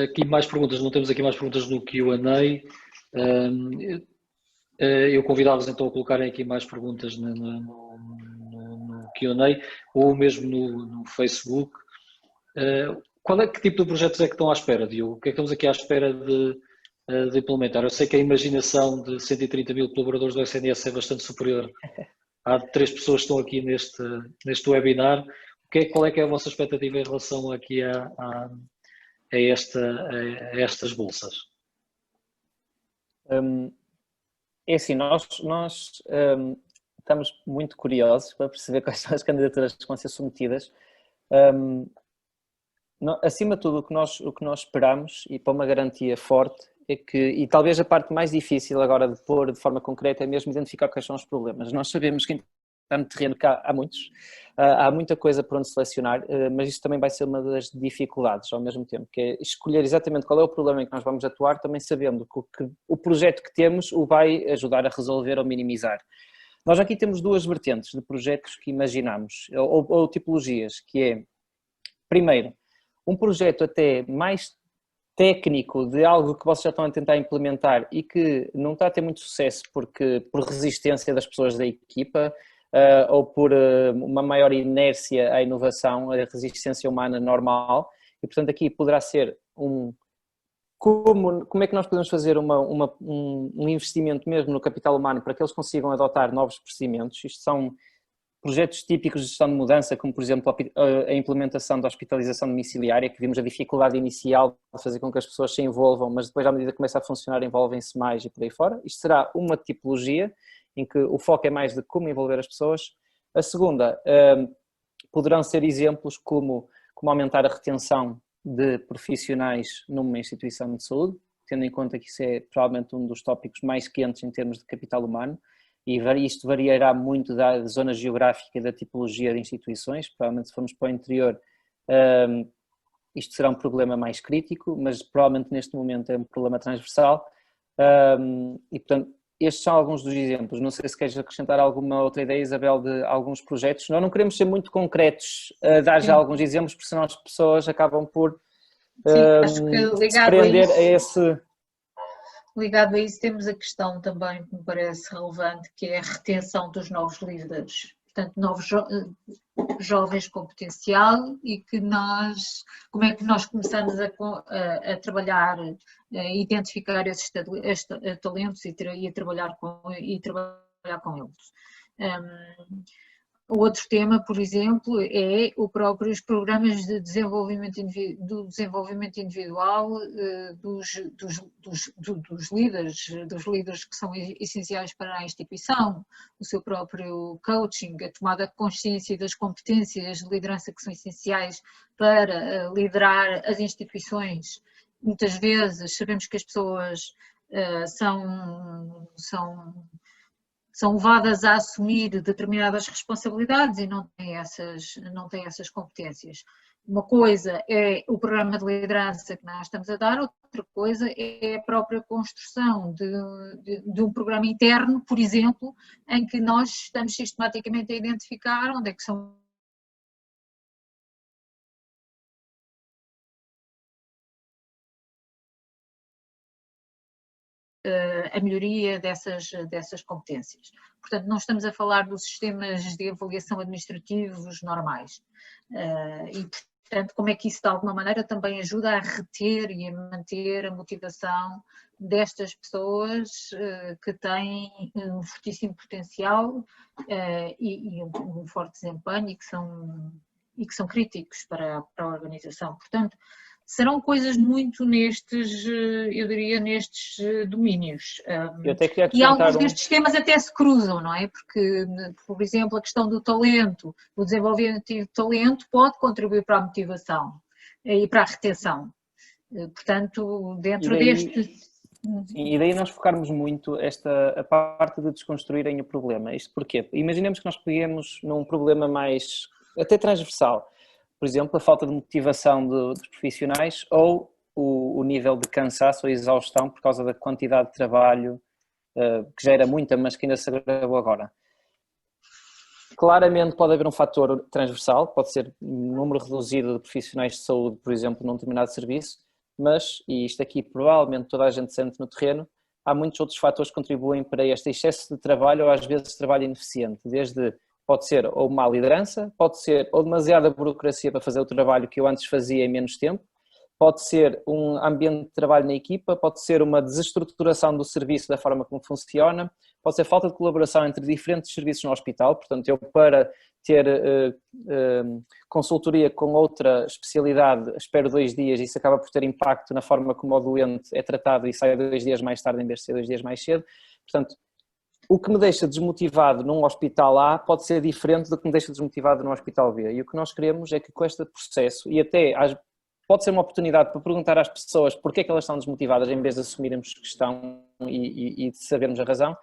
Aqui mais perguntas, não temos aqui mais perguntas no Q&A. Eu convidava-vos então a colocarem aqui mais perguntas no Q&A ou mesmo no Facebook. Que tipo de projetos é que estão à espera, Diogo? O que é que estamos aqui à espera de implementar? Eu sei que a imaginação de 130 mil colaboradores do SNS é bastante superior. Há 3 pessoas que estão aqui neste webinar. Qual é que é a vossa expectativa em relação aqui a estas bolsas? É assim, nós estamos muito curiosos para perceber quais são as candidaturas que vão ser submetidas. Acima de tudo, o que nós esperamos, e para uma garantia forte, é que, e talvez a parte mais difícil agora de pôr de forma concreta, é mesmo identificar quais são os problemas. Nós sabemos que está no terreno que há muitos, há muita coisa por onde selecionar, mas isso também vai ser uma das dificuldades ao mesmo tempo, que é escolher exatamente qual é o problema em que nós vamos atuar, também sabendo que o projeto que temos o vai ajudar a resolver ou minimizar. Nós aqui temos duas vertentes de projetos que imaginamos, ou tipologias, que é, primeiro, um projeto até mais técnico de algo que vocês já estão a tentar implementar e que não está a ter muito sucesso por resistência das pessoas da equipa, ou por uma maior inércia à inovação, a resistência humana normal, e portanto aqui poderá ser como é que nós podemos fazer um investimento mesmo no capital humano para que eles consigam adotar novos procedimentos. Isto são projetos típicos de gestão de mudança, como por exemplo a implementação da hospitalização domiciliária, que vimos a dificuldade inicial de fazer com que as pessoas se envolvam, mas depois à medida que começa a funcionar envolvem-se mais e por aí fora. Isto será uma tipologia em que o foco é mais de como envolver as pessoas. A segunda, poderão ser exemplos como aumentar a retenção de profissionais numa instituição de saúde, tendo em conta que isso é provavelmente um dos tópicos mais quentes em termos de capital humano, e isto variará muito da zona geográfica e da tipologia de instituições. Provavelmente se formos para o interior isto será um problema mais crítico, mas provavelmente neste momento é um problema transversal, e portanto estes são alguns dos exemplos. Não sei se queres acrescentar alguma outra ideia, Isabel, de alguns projetos. Nós não queremos ser muito concretos, dar já alguns exemplos, porque senão as pessoas acabam por acho que se prender a esse... Ligado a isso, temos a questão também que me parece relevante, que é a retenção dos novos líderes. Portanto, novos jovens com potencial, e que como é que nós começamos a trabalhar, a identificar esses talentos e a trabalhar com eles. O outro tema, por exemplo, é os programas de desenvolvimento individual dos líderes que são essenciais para a instituição, o seu próprio coaching, a tomada de consciência das competências de liderança que são essenciais para liderar as instituições. Muitas vezes sabemos que as pessoas são levadas a assumir determinadas responsabilidades e não têm essas competências. Uma coisa é o programa de liderança que nós estamos a dar, outra coisa é a própria construção de um programa interno, por exemplo, em que nós estamos sistematicamente a identificar onde é que são a melhoria dessas competências. Portanto, não estamos a falar dos sistemas de avaliação administrativos normais. E, portanto, como é que isso de alguma maneira também ajuda a reter e a manter a motivação destas pessoas que têm um fortíssimo potencial e um forte desempenho e que são críticos para a organização. Portanto, serão coisas muito eu diria, nestes domínios. E alguns destes temas até se cruzam, não é? Porque, por exemplo, a questão do talento, o desenvolvimento de talento pode contribuir para a motivação e para a retenção. Portanto, dentro deste... E daí nós focarmos muito a parte de desconstruírem o problema. Isto porquê? Imaginemos que nós peguemos num problema mais, até transversal. Por exemplo, a falta de motivação dos profissionais ou o nível de cansaço ou exaustão por causa da quantidade de trabalho, que já era muita, mas que ainda se agravou agora. Claramente pode haver um fator transversal, pode ser um número reduzido de profissionais de saúde, por exemplo, num determinado serviço, mas, e isto aqui provavelmente toda a gente sente no terreno, há muitos outros fatores que contribuem para este excesso de trabalho ou às vezes trabalho ineficiente, pode ser ou má liderança, pode ser ou demasiada burocracia para fazer o trabalho que eu antes fazia em menos tempo, pode ser um ambiente de trabalho na equipa, pode ser uma desestruturação do serviço da forma como funciona, pode ser falta de colaboração entre diferentes serviços no hospital. Portanto, eu para ter consultoria com outra especialidade espero 2 dias e isso acaba por ter impacto na forma como o doente é tratado e sai 2 dias mais tarde em vez de ser 2 dias mais cedo. Portanto, o que me deixa desmotivado num hospital A pode ser diferente do que me deixa desmotivado num hospital B. E o que nós queremos é que com este processo, e até pode ser uma oportunidade para perguntar às pessoas porque é que elas estão desmotivadas em vez de assumirmos que estão e de sabermos a razão,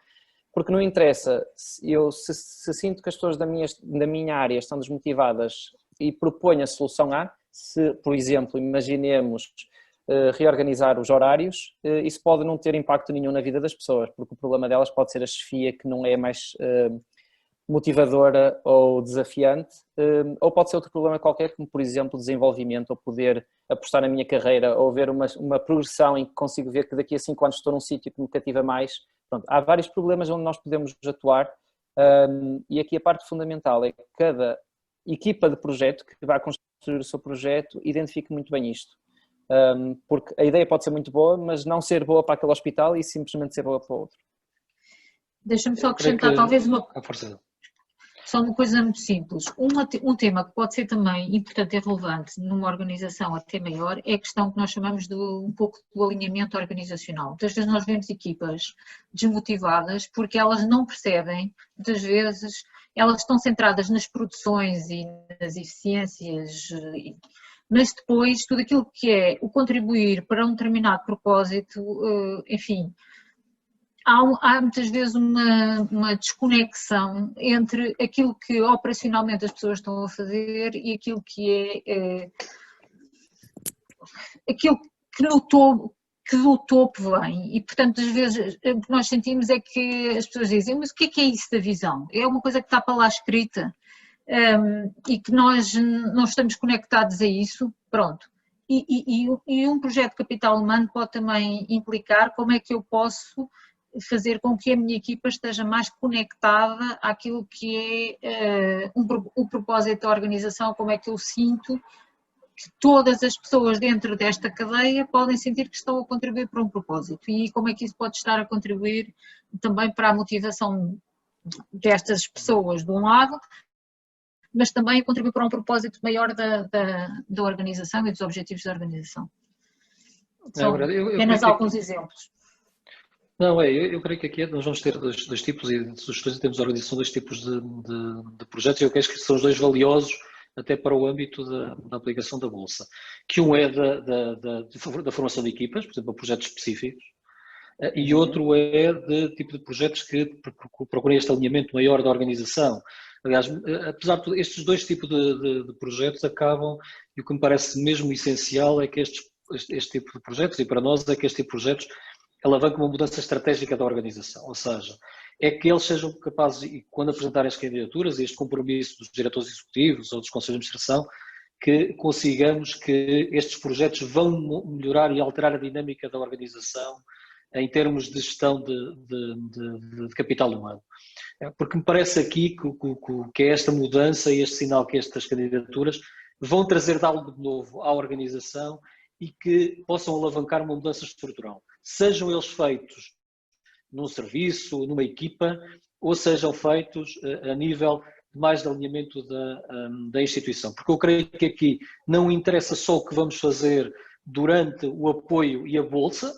porque não interessa, se sinto que as pessoas da minha área estão desmotivadas e proponho a solução A, se, por exemplo, imaginemos reorganizar os horários, isso pode não ter impacto nenhum na vida das pessoas, porque o problema delas pode ser a chefia que não é mais motivadora ou desafiante, ou pode ser outro problema qualquer, como por exemplo desenvolvimento, ou poder apostar na minha carreira, ou ver uma progressão em que consigo ver que daqui a 5 anos estou num sítio que me cativa mais. Pronto, há vários problemas onde nós podemos atuar, e aqui a parte fundamental é que cada equipa de projeto que vai construir o seu projeto identifique muito bem isto. Porque a ideia pode ser muito boa, mas não ser boa para aquele hospital e simplesmente ser boa para o outro. Deixa-me só acrescentar talvez força. só uma coisa muito simples. Um tema que pode ser também importante e relevante numa organização até maior é a questão que nós chamamos de um pouco do alinhamento organizacional. Muitas vezes nós vemos equipas desmotivadas porque elas não percebem, muitas vezes elas estão centradas nas produções e nas eficiências, mas depois tudo aquilo que é o contribuir para um determinado propósito, enfim, há muitas vezes uma desconexão entre aquilo que operacionalmente as pessoas estão a fazer e aquilo que é aquilo que do topo vem. E portanto às vezes o que nós sentimos é que as pessoas dizem, mas o que é isso da visão? É uma coisa que está para lá escrita, e que nós não estamos conectados a isso, pronto. E um projeto de capital humano pode também implicar como é que eu posso fazer com que a minha equipa esteja mais conectada àquilo que é o propósito da organização, como é que eu sinto que todas as pessoas dentro desta cadeia podem sentir que estão a contribuir para um propósito e como é que isso pode estar a contribuir também para a motivação destas pessoas de um lado, mas também a contribuir para um propósito maior da organização e dos objetivos da organização. São apenas alguns exemplos. Não, eu creio que aqui nós vamos ter dois tipos de sugestões e temos a organização dois tipos de projetos e eu creio que são os dois valiosos até para o âmbito da aplicação da Bolsa. Que um é da formação de equipas, por exemplo, projetos específicos, e outro é de tipo de projetos que procurem este alinhamento maior da organização. Aliás, apesar de estes dois tipos de projetos acabam, e o que me parece mesmo essencial é que este tipo de projetos, e para nós é que este tipo de projetos alavanca uma mudança estratégica da organização, ou seja, é que eles sejam capazes, e quando apresentarem as candidaturas, este compromisso dos diretores executivos ou dos conselhos de administração, que consigamos que estes projetos vão melhorar e alterar a dinâmica da organização em termos de gestão de capital humano. Porque me parece aqui que esta mudança e este sinal que estas candidaturas vão trazer de algo de novo à organização e que possam alavancar uma mudança estrutural. Sejam eles feitos num serviço, numa equipa, ou sejam feitos a nível mais de alinhamento da instituição. Porque eu creio que aqui não interessa só o que vamos fazer durante o apoio e a Bolsa,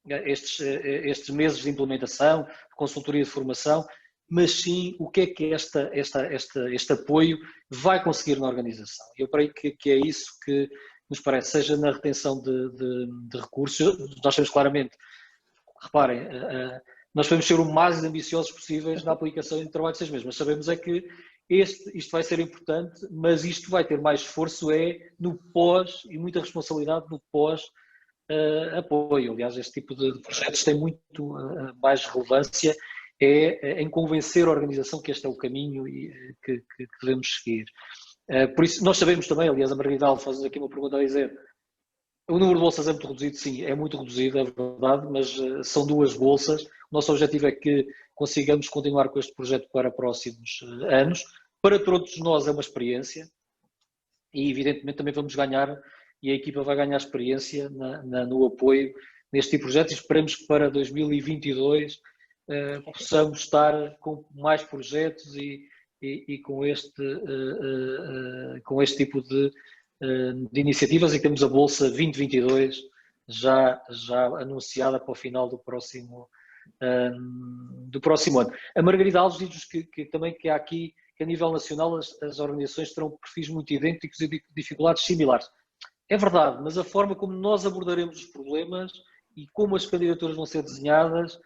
estes meses de implementação, de consultoria de formação, mas sim o que é que este apoio vai conseguir na organização. Eu creio que é isso que nos parece, seja na retenção de recursos, nós temos claramente, reparem, nós podemos ser o mais ambiciosos possíveis na aplicação e no trabalho de 6 meses, mas sabemos é que isto vai ser importante, mas isto vai ter mais esforço no pós e muita responsabilidade no pós-apoio. Aliás, este tipo de projetos tem muito mais relevância em convencer a organização que este é o caminho e que devemos seguir. Por isso, nós sabemos também, aliás, a Margarida Alves faz aqui uma pergunta a dizer, o número de bolsas é muito reduzido, sim, é muito reduzido, é verdade, mas são 2 bolsas. O nosso objetivo é que consigamos continuar com este projeto para próximos anos. Para todos nós é uma experiência e, evidentemente, também vamos ganhar, e a equipa vai ganhar experiência no apoio neste tipo de projetos e esperamos que para 2022 possamos estar com mais projetos e com este tipo de iniciativas e temos a Bolsa 2022 já anunciada para o final do próximo ano. A Margarida Alves diz-nos que também que há aqui, que a nível nacional as organizações terão perfis muito idênticos e dificuldades similares. É verdade, mas a forma como nós abordaremos os problemas e como as candidaturas vão ser desenhadas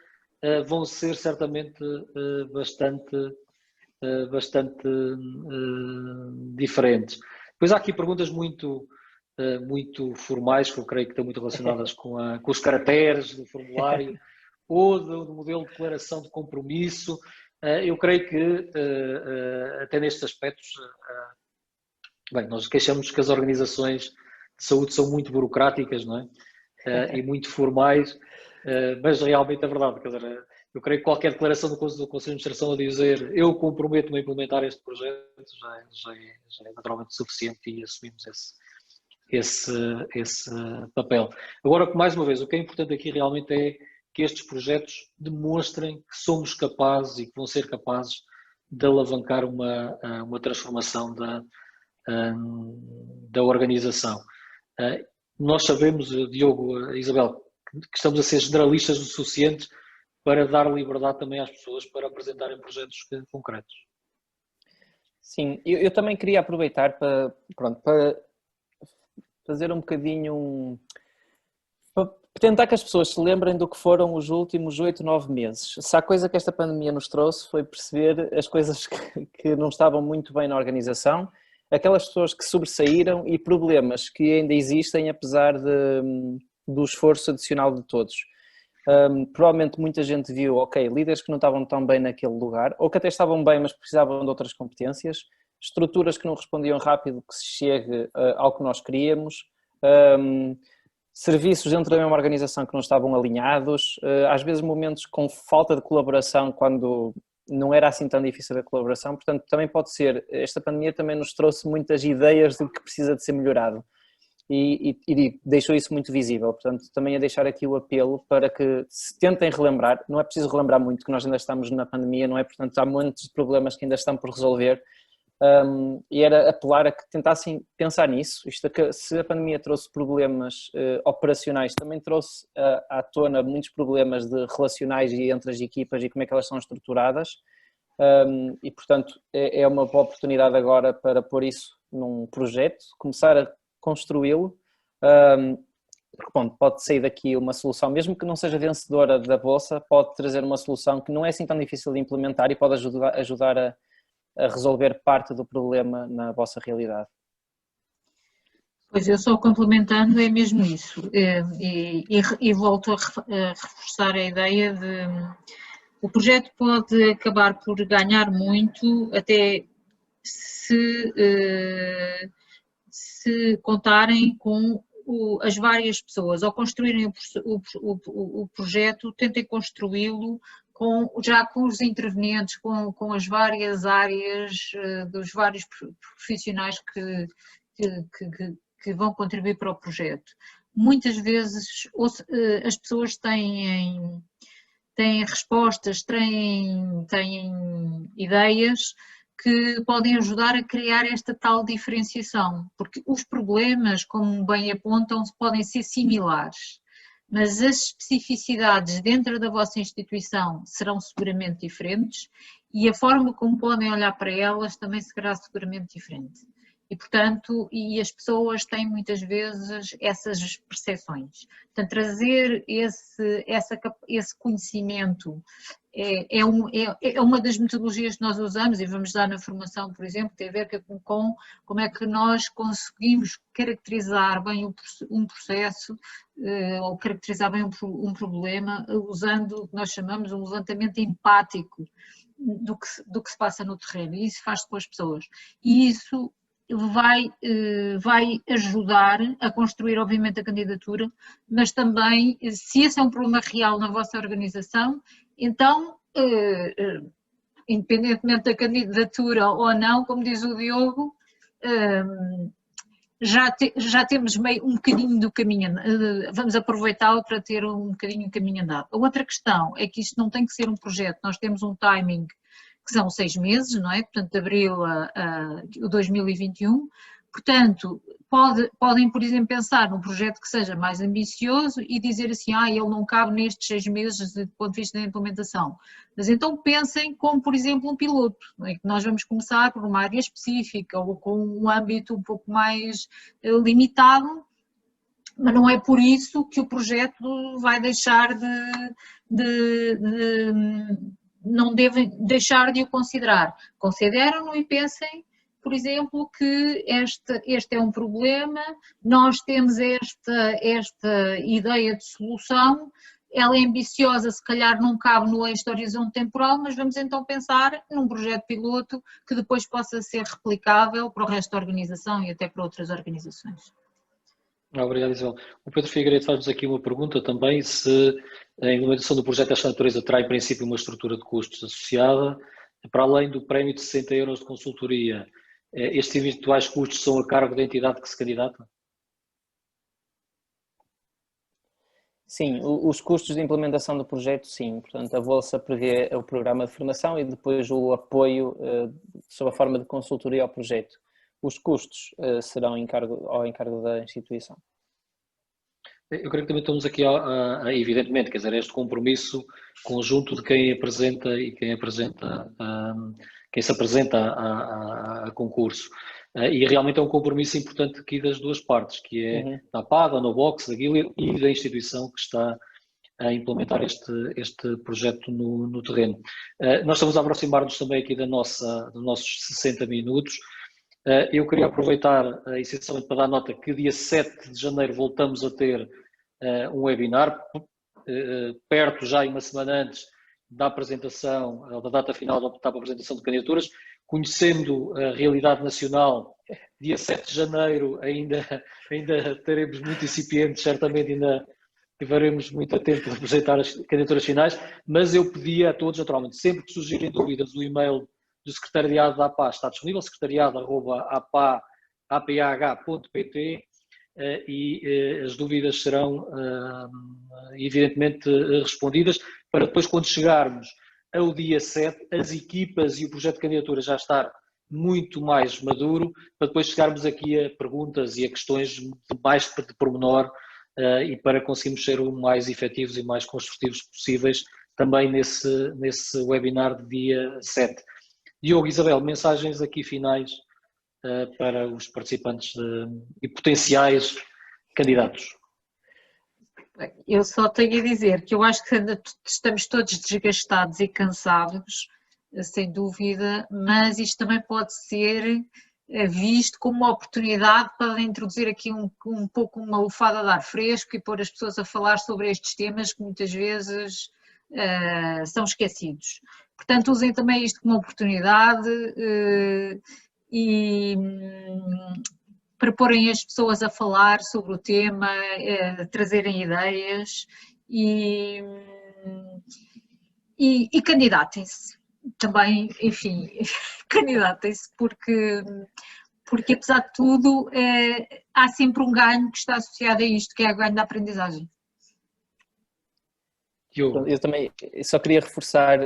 vão ser certamente bastante diferentes. Depois há aqui perguntas muito formais, que eu creio que estão muito relacionadas com os caracteres do formulário ou do modelo de declaração de compromisso. Eu creio que, até nestes aspectos, bem, nós queixamos que as organizações de saúde são muito burocráticas, não é? E muito formais, mas realmente é verdade. Quer dizer, eu creio que qualquer declaração do Conselho de Administração a dizer eu comprometo-me a implementar este projeto já é naturalmente suficiente e assumimos esse papel. Agora, mais uma vez, o que é importante aqui realmente é que estes projetos demonstrem que somos capazes e que vão ser capazes de alavancar uma transformação da organização. Nós sabemos, Diogo, Isabel, que estamos a ser generalistas o suficiente para dar liberdade também às pessoas para apresentarem projetos concretos. Sim, eu também queria aproveitar para fazer um bocadinho, para tentar que as pessoas se lembrem do que foram os últimos 8, 9 meses. Se há coisa que esta pandemia nos trouxe foi perceber as coisas que não estavam muito bem na organização, aquelas pessoas que sobressaíram e problemas que ainda existem apesar do esforço adicional de todos. Provavelmente muita gente viu, ok, líderes que não estavam tão bem naquele lugar, ou que até estavam bem, mas precisavam de outras competências, estruturas que não respondiam rápido que se chegue ao que nós queríamos, serviços dentro da mesma organização que não estavam alinhados, às vezes momentos com falta de colaboração quando não era assim tão difícil a colaboração. Portanto, também pode ser, esta pandemia também nos trouxe muitas ideias do que precisa de ser melhorado. E deixou isso muito visível, portanto também a deixar aqui o apelo para que se tentem relembrar, não é preciso relembrar muito que nós ainda estamos na pandemia, não é? Portanto há muitos de problemas que ainda estão por resolver, e era apelar a que tentassem pensar nisso, isto é que se a pandemia trouxe problemas operacionais, também trouxe à tona muitos problemas de relacionais e entre as equipas e como é que elas são estruturadas, e portanto é uma boa oportunidade agora para pôr isso num projeto, começar a construí-lo, porque bom, pode sair daqui uma solução, mesmo que não seja vencedora da Bolsa, pode trazer uma solução que não é assim tão difícil de implementar e pode ajudar a resolver parte do problema na vossa realidade. Pois, eu só complementando, é mesmo isso, e volto a reforçar a ideia de o projeto pode acabar por ganhar muito até se contarem com as várias pessoas, ao construírem o projeto, tentem construí-lo já com os intervenientes, com as várias áreas dos vários profissionais que vão contribuir para o projeto. Muitas vezes as pessoas têm respostas, têm ideias que podem ajudar a criar esta tal diferenciação, porque os problemas, como bem apontam, podem ser similares, mas as especificidades dentro da vossa instituição serão seguramente diferentes e a forma como podem olhar para elas também será seguramente diferente. E, portanto, as pessoas têm muitas vezes essas percepções. Portanto, trazer esse conhecimento é uma das metodologias que nós usamos e vamos dar na formação, por exemplo, tem a ver com como é que nós conseguimos caracterizar bem um processo ou caracterizar bem um problema usando o que nós chamamos um levantamento empático do que se passa no terreno, e isso faz-se com as pessoas. E isso vai ajudar a construir, obviamente, a candidatura, mas também, se esse é um problema real na vossa organização, então, independentemente da candidatura ou não, como diz o Diogo, já temos meio um bocadinho do caminho, vamos aproveitá-lo para ter um bocadinho do caminho andado. A outra questão é que isto não tem que ser um projeto, nós temos um timing que são 6 meses, não é? Portanto, de abril a 2021. Portanto, podem, por exemplo, pensar num projeto que seja mais ambicioso e dizer assim, ele não cabe nestes 6 meses do ponto de vista da implementação. Mas então pensem como, por exemplo, um piloto, não é? Que nós vamos começar por uma área específica ou com um âmbito um pouco mais limitado, mas não é por isso que o projeto vai deixar não devem deixar de o considerar. Consideram-no e pensem, por exemplo, que este é um problema, nós temos esta ideia de solução ela é ambiciosa, se calhar não cabe no eixo de horizonte temporal, mas vamos então pensar num projeto piloto que depois possa ser replicável para o resto da organização e até para outras organizações. Obrigado, Isabel. O Pedro Figueiredo faz-nos aqui uma pergunta também, se a implementação do projeto desta natureza terá em princípio uma estrutura de custos associada, para além do prémio de 60 euros de consultoria. Estes eventuais custos são a cargo da entidade que se candidata? Sim, os custos de implementação do projeto, sim. Portanto, a Bolsa prevê o programa de formação e depois o apoio sob a forma de consultoria ao projeto. Os custos serão ao encargo da instituição. Eu creio que também estamos aqui, evidentemente, quer dizer, este compromisso conjunto de quem apresenta e quem se apresenta a concurso. E realmente é um compromisso importante aqui das duas partes, que é da APA, da Novox, da Gilead e da instituição que está a implementar este projeto no terreno. Nós estamos a aproximar-nos também aqui dos nossos 60 minutos. Eu queria aproveitar essencialmente para dar nota que dia 7 de janeiro voltamos a ter um webinar, perto já em uma semana antes da apresentação, da data final da etapa de apresentação de candidaturas, conhecendo a realidade nacional, dia 7 de janeiro ainda teremos muito incipientes, certamente ainda tiveremos muito tempo de apresentar as candidaturas finais, mas eu pedia a todos, naturalmente, sempre que surgirem dúvidas, o e-mail do secretariado da APA está disponível, secretariado@apah.pt, e as dúvidas serão evidentemente respondidas, para depois, quando chegarmos ao dia 7, as equipas e o projeto de candidatura já estar muito mais maduro, para depois chegarmos aqui a perguntas e a questões de mais de pormenor, e para conseguirmos ser o mais efetivos e mais construtivos possíveis também nesse webinar de dia 7. Diogo, Isabel, mensagens aqui finais para os participantes e potenciais candidatos. Eu só tenho a dizer que eu acho que estamos todos desgastados e cansados, sem dúvida, mas isto também pode ser visto como uma oportunidade para introduzir aqui um pouco uma lufada de ar fresco e pôr as pessoas a falar sobre estes temas que muitas vezes são esquecidos. Portanto, usem também isto como oportunidade e para porem as pessoas a falar sobre o tema, trazerem ideias e candidatem-se. Também, enfim, candidatem-se porque apesar de tudo há sempre um ganho que está associado a isto, que é o ganho da aprendizagem. Eu também só queria reforçar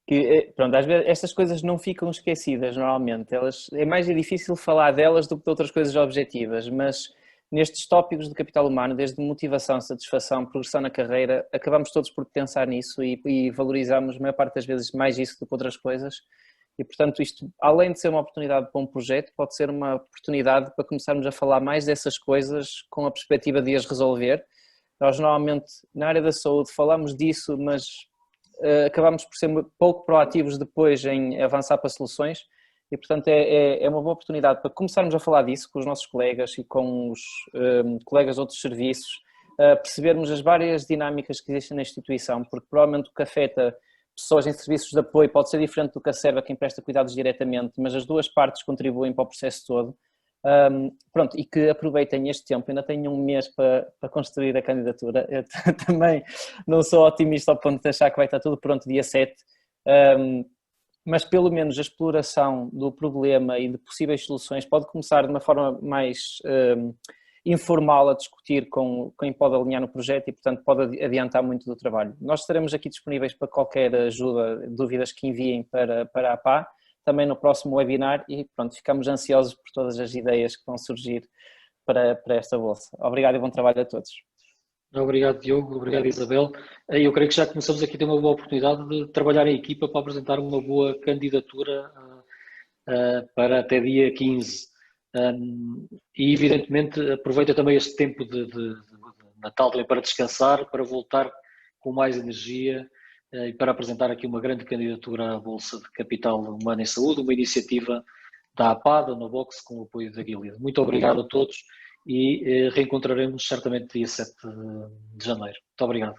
que, pronto, às vezes estas coisas não ficam esquecidas normalmente, é mais difícil falar delas do que de outras coisas objetivas, mas nestes tópicos de capital humano, desde motivação, satisfação, progressão na carreira, acabamos todos por pensar nisso e valorizamos, a maior parte das vezes, mais isso do que outras coisas. E, portanto, isto, além de ser uma oportunidade para um projeto, pode ser uma oportunidade para começarmos a falar mais dessas coisas com a perspectiva de as resolver. Nós, normalmente, na área da saúde, falamos disso, mas acabamos por ser pouco proativos depois em avançar para soluções. E, portanto, é uma boa oportunidade para começarmos a falar disso com os nossos colegas e com os colegas de outros serviços, percebermos as várias dinâmicas que existem na instituição, porque provavelmente o que afeta pessoas em serviços de apoio pode ser diferente do que serve a quem presta cuidados diretamente, mas as duas partes contribuem para o processo todo. Pronto, e que aproveitem este tempo, ainda tenho um mês para construir a candidatura. Eu também não sou otimista ao ponto de achar que vai estar tudo pronto dia 7, mas pelo menos a exploração do problema e de possíveis soluções pode começar de uma forma mais informal a discutir com quem pode alinhar no projeto e, portanto, pode adiantar muito do trabalho. Nós estaremos aqui disponíveis para qualquer ajuda, dúvidas que enviem para a APA, também no próximo webinar, e pronto, ficamos ansiosos por todas as ideias que vão surgir para esta bolsa. Obrigado e bom trabalho a todos. Obrigado, Diogo. Obrigado, Isabel. Eu creio que já começamos aqui a ter uma boa oportunidade de trabalhar em equipa para apresentar uma boa candidatura para até dia 15. E, evidentemente, aproveita também este tempo de Natal também para descansar, para voltar com mais energia e para apresentar aqui uma grande candidatura à Bolsa de Capital Humano em Saúde, uma iniciativa da APA, da Novox, com o apoio da Gilead. Muito obrigado a todos e reencontraremos certamente dia 7 de janeiro. Muito obrigado.